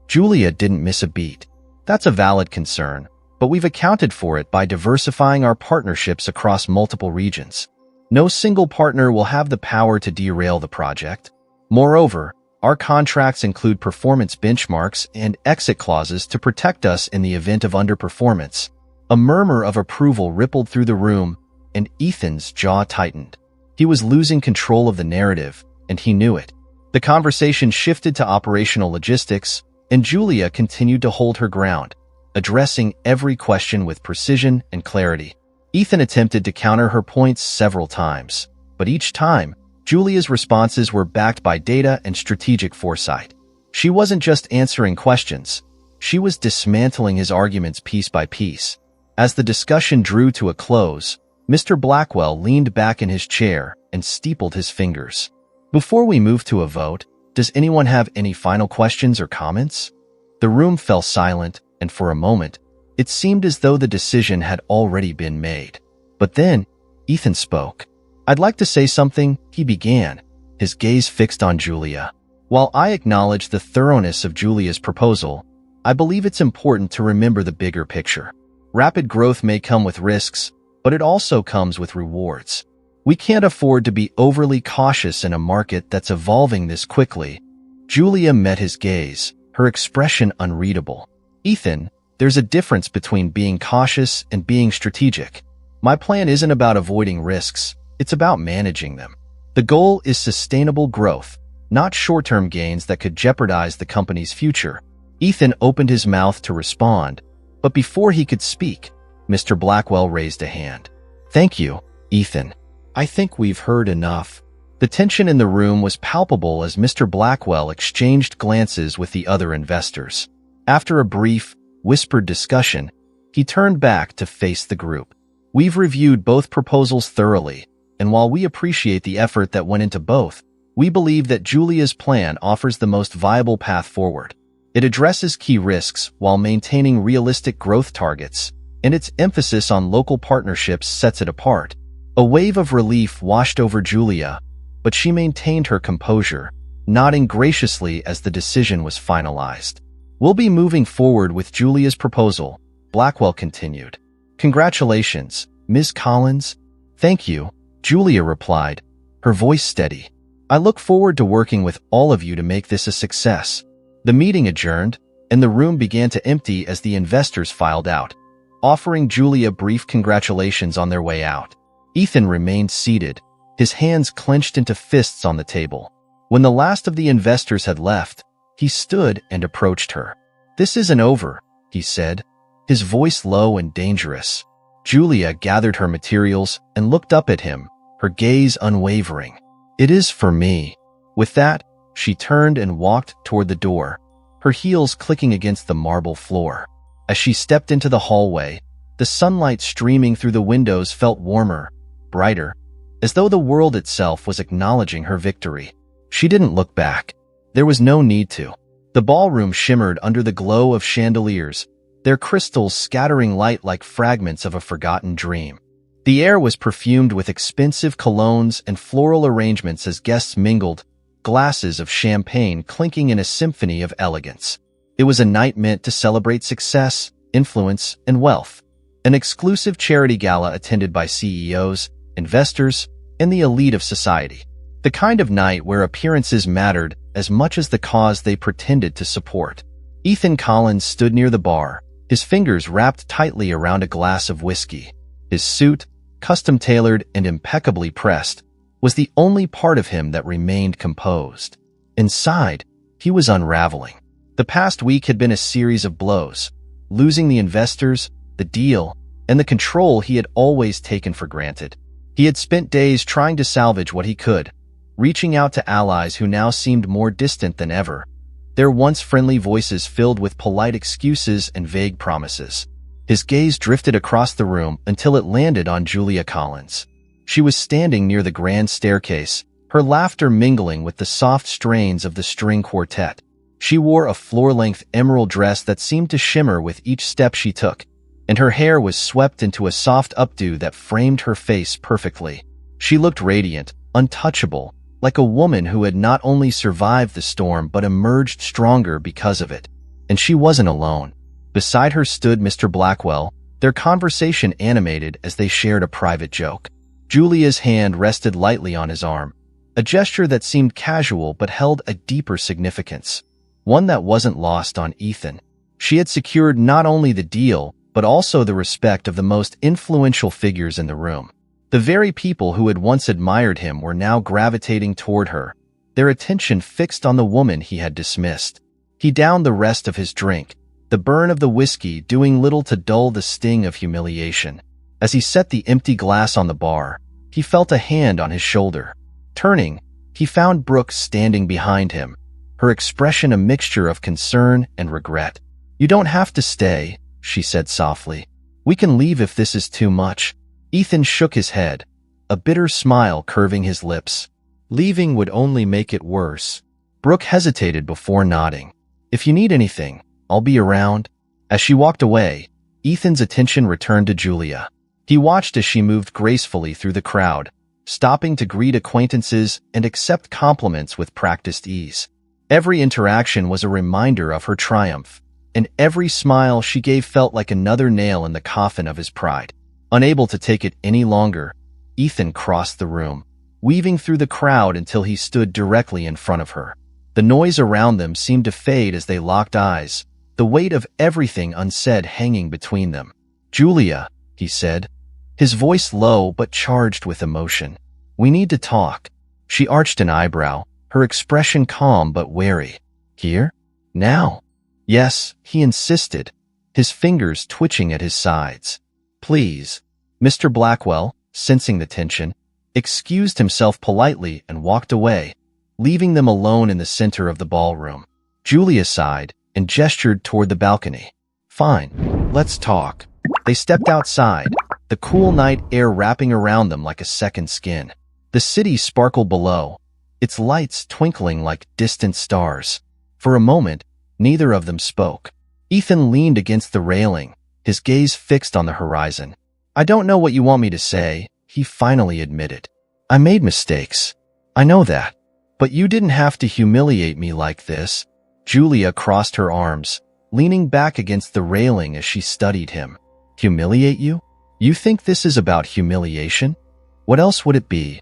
Julia didn't miss a beat. That's a valid concern, but we've accounted for it by diversifying our partnerships across multiple regions. No single partner will have the power to derail the project. Moreover, our contracts include performance benchmarks and exit clauses to protect us in the event of underperformance. A murmur of approval rippled through the room, and Ethan's jaw tightened. He was losing control of the narrative, and he knew it. The conversation shifted to operational logistics, and Julia continued to hold her ground, addressing every question with precision and clarity. Ethan attempted to counter her points several times, but each time, Julia's responses were backed by data and strategic foresight. She wasn't just answering questions, she was dismantling his arguments piece by piece. As the discussion drew to a close, Mr. Blackwell leaned back in his chair and steepled his fingers. Before we move to a vote, does anyone have any final questions or comments? The room fell silent, and for a moment, it seemed as though the decision had already been made. But then, Ethan spoke. I'd like to say something, he began, his gaze fixed on Julia. While I acknowledge the thoroughness of Julia's proposal, I believe it's important to remember the bigger picture. Rapid growth may come with risks, but it also comes with rewards. We can't afford to be overly cautious in a market that's evolving this quickly. Julia met his gaze, her expression unreadable. Ethan, there's a difference between being cautious and being strategic. My plan isn't about avoiding risks, it's about managing them. The goal is sustainable growth, not short-term gains that could jeopardize the company's future. Ethan opened his mouth to respond, but before he could speak, Mr. Blackwell raised a hand. Thank you, Ethan. I think we've heard enough. The tension in the room was palpable as Mr. Blackwell exchanged glances with the other investors. After a brief, whispered discussion, he turned back to face the group. We've reviewed both proposals thoroughly, and while we appreciate the effort that went into both, we believe that Julia's plan offers the most viable path forward. It addresses key risks while maintaining realistic growth targets, and its emphasis on local partnerships sets it apart. A wave of relief washed over Julia, but she maintained her composure, nodding graciously as the decision was finalized. We'll be moving forward with Julia's proposal, Blackwell continued. Congratulations, Ms. Collins. Thank you, Julia replied, her voice steady. I look forward to working with all of you to make this a success. The meeting adjourned, and the room began to empty as the investors filed out, offering Julia brief congratulations on their way out. Ethan remained seated, his hands clenched into fists on the table. When the last of the investors had left, he stood and approached her. This isn't over, he said, his voice low and dangerous. Julia gathered her materials and looked up at him, her gaze unwavering. It is for me. With that, she turned and walked toward the door, her heels clicking against the marble floor. As she stepped into the hallway, the sunlight streaming through the windows felt warmer, brighter, as though the world itself was acknowledging her victory. She didn't look back. There was no need to. The ballroom shimmered under the glow of chandeliers, their crystals scattering light like fragments of a forgotten dream. The air was perfumed with expensive colognes and floral arrangements as guests mingled, glasses of champagne clinking in a symphony of elegance. It was a night meant to celebrate success, influence, and wealth. An exclusive charity gala attended by CEOs, investors, and the elite of society. The kind of night where appearances mattered as much as the cause they pretended to support. Ethan Collins stood near the bar, his fingers wrapped tightly around a glass of whiskey. His suit, custom-tailored and impeccably pressed, was the only part of him that remained composed. Inside, he was unraveling. The past week had been a series of blows, losing the investors, the deal, and the control he had always taken for granted. He had spent days trying to salvage what he could, reaching out to allies who now seemed more distant than ever, their once friendly voices filled with polite excuses and vague promises. His gaze drifted across the room until it landed on Julia Collins. She was standing near the grand staircase, her laughter mingling with the soft strains of the string quartet. She wore a floor-length emerald dress that seemed to shimmer with each step she took, and her hair was swept into a soft updo that framed her face perfectly. She looked radiant, untouchable, like a woman who had not only survived the storm but emerged stronger because of it. And she wasn't alone. Beside her stood Mr. Blackwell, their conversation animated as they shared a private joke. Julia's hand rested lightly on his arm, a gesture that seemed casual but held a deeper significance, one that wasn't lost on Ethan. She had secured not only the deal, but also the respect of the most influential figures in the room. The very people who had once admired him were now gravitating toward her, their attention fixed on the woman he had dismissed. He downed the rest of his drink, the burn of the whiskey doing little to dull the sting of humiliation. As he set the empty glass on the bar, he felt a hand on his shoulder. Turning, he found Brooke standing behind him, her expression a mixture of concern and regret. "You don't have to stay," she said softly. "We can leave if this is too much." Ethan shook his head, a bitter smile curving his lips. "Leaving would only make it worse." Brooke hesitated before nodding. "If you need anything, I'll be around." As she walked away, Ethan's attention returned to Julia. He watched as she moved gracefully through the crowd, stopping to greet acquaintances and accept compliments with practiced ease. Every interaction was a reminder of her triumph, and every smile she gave felt like another nail in the coffin of his pride. Unable to take it any longer, Ethan crossed the room, weaving through the crowd until he stood directly in front of her. The noise around them seemed to fade as they locked eyes, the weight of everything unsaid hanging between them. "Julia," he said, his voice low but charged with emotion. "We need to talk." She arched an eyebrow, her expression calm but wary. "Here? Now?" "Yes," he insisted, his fingers twitching at his sides. "Please." Mr. Blackwell, sensing the tension, excused himself politely and walked away, leaving them alone in the center of the ballroom. Julia sighed and gestured toward the balcony. "Fine, let's talk." They stepped outside, the cool night air wrapping around them like a second skin. The city sparkled below, its lights twinkling like distant stars. For a moment, neither of them spoke. Ethan leaned against the railing, his gaze fixed on the horizon. "I don't know what you want me to say," he finally admitted. "I made mistakes. I know that. But you didn't have to humiliate me like this." Julia crossed her arms, leaning back against the railing as she studied him. "Humiliate you? You think this is about humiliation? What else would it be?"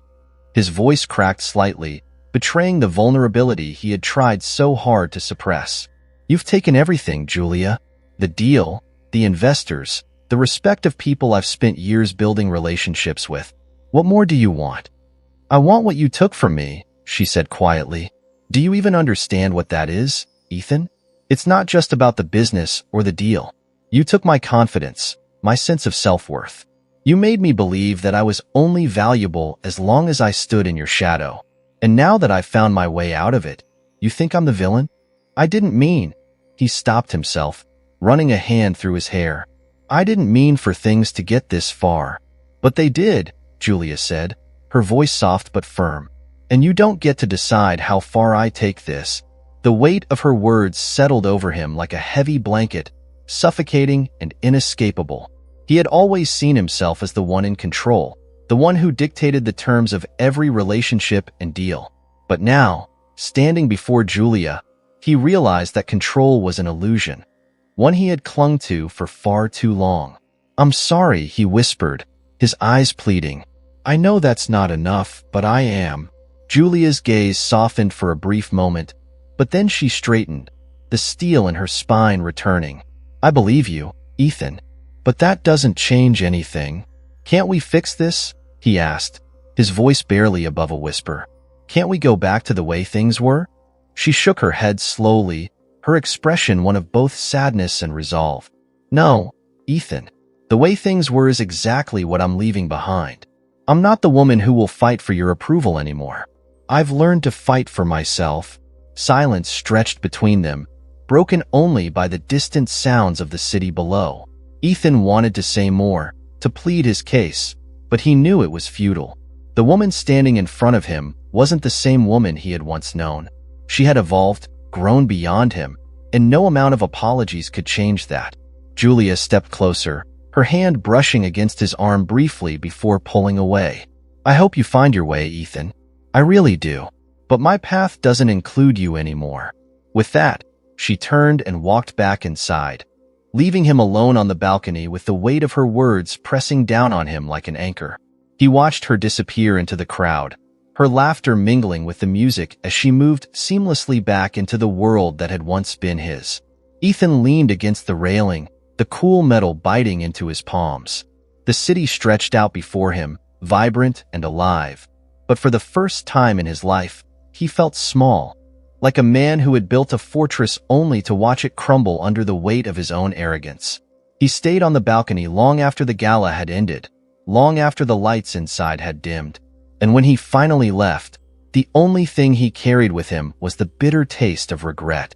His voice cracked slightly, betraying the vulnerability he had tried so hard to suppress. "You've taken everything, Julia. The deal, the investors, the respect of people I've spent years building relationships with. What more do you want?" "I want what you took from me," she said quietly. "Do you even understand what that is, Ethan? It's not just about the business or the deal. You took my confidence, my sense of self-worth. You made me believe that I was only valuable as long as I stood in your shadow. And now that I've found my way out of it, you think I'm the villain? I didn't mean..." He stopped himself, running a hand through his hair. "I didn't mean for things to get this far." "But they did," Julia said, her voice soft but firm. "And you don't get to decide how far I take this." The weight of her words settled over him like a heavy blanket, suffocating and inescapable. He had always seen himself as the one in control, the one who dictated the terms of every relationship and deal. But now, standing before Julia, he realized that control was an illusion, one he had clung to for far too long. "I'm sorry," he whispered, his eyes pleading. "I know that's not enough, but I am." Julia's gaze softened for a brief moment, but then she straightened, the steel in her spine returning. I believe you, Ethan. But that doesn't change anything. Can't we fix this? He asked, his voice barely above a whisper. Can't we go back to the way things were? She shook her head slowly, her expression one of both sadness and resolve. No, Ethan. The way things were is exactly what I'm leaving behind. I'm not the woman who will fight for your approval anymore. I've learned to fight for myself. Silence stretched between them, broken only by the distant sounds of the city below. Ethan wanted to say more, to plead his case, but he knew it was futile. The woman standing in front of him wasn't the same woman he had once known. She had evolved, grown beyond him, and no amount of apologies could change that. Julia stepped closer, her hand brushing against his arm briefly before pulling away. I hope you find your way, Ethan. I really do. But my path doesn't include you anymore. With that, she turned and walked back inside, leaving him alone on the balcony with the weight of her words pressing down on him like an anchor. He watched her disappear into the crowd, her laughter mingling with the music as she moved seamlessly back into the world that had once been his. Ethan leaned against the railing, the cool metal biting into his palms. The city stretched out before him, vibrant and alive. But for the first time in his life, he felt small, like a man who had built a fortress only to watch it crumble under the weight of his own arrogance. He stayed on the balcony long after the gala had ended, long after the lights inside had dimmed. And when he finally left, the only thing he carried with him was the bitter taste of regret.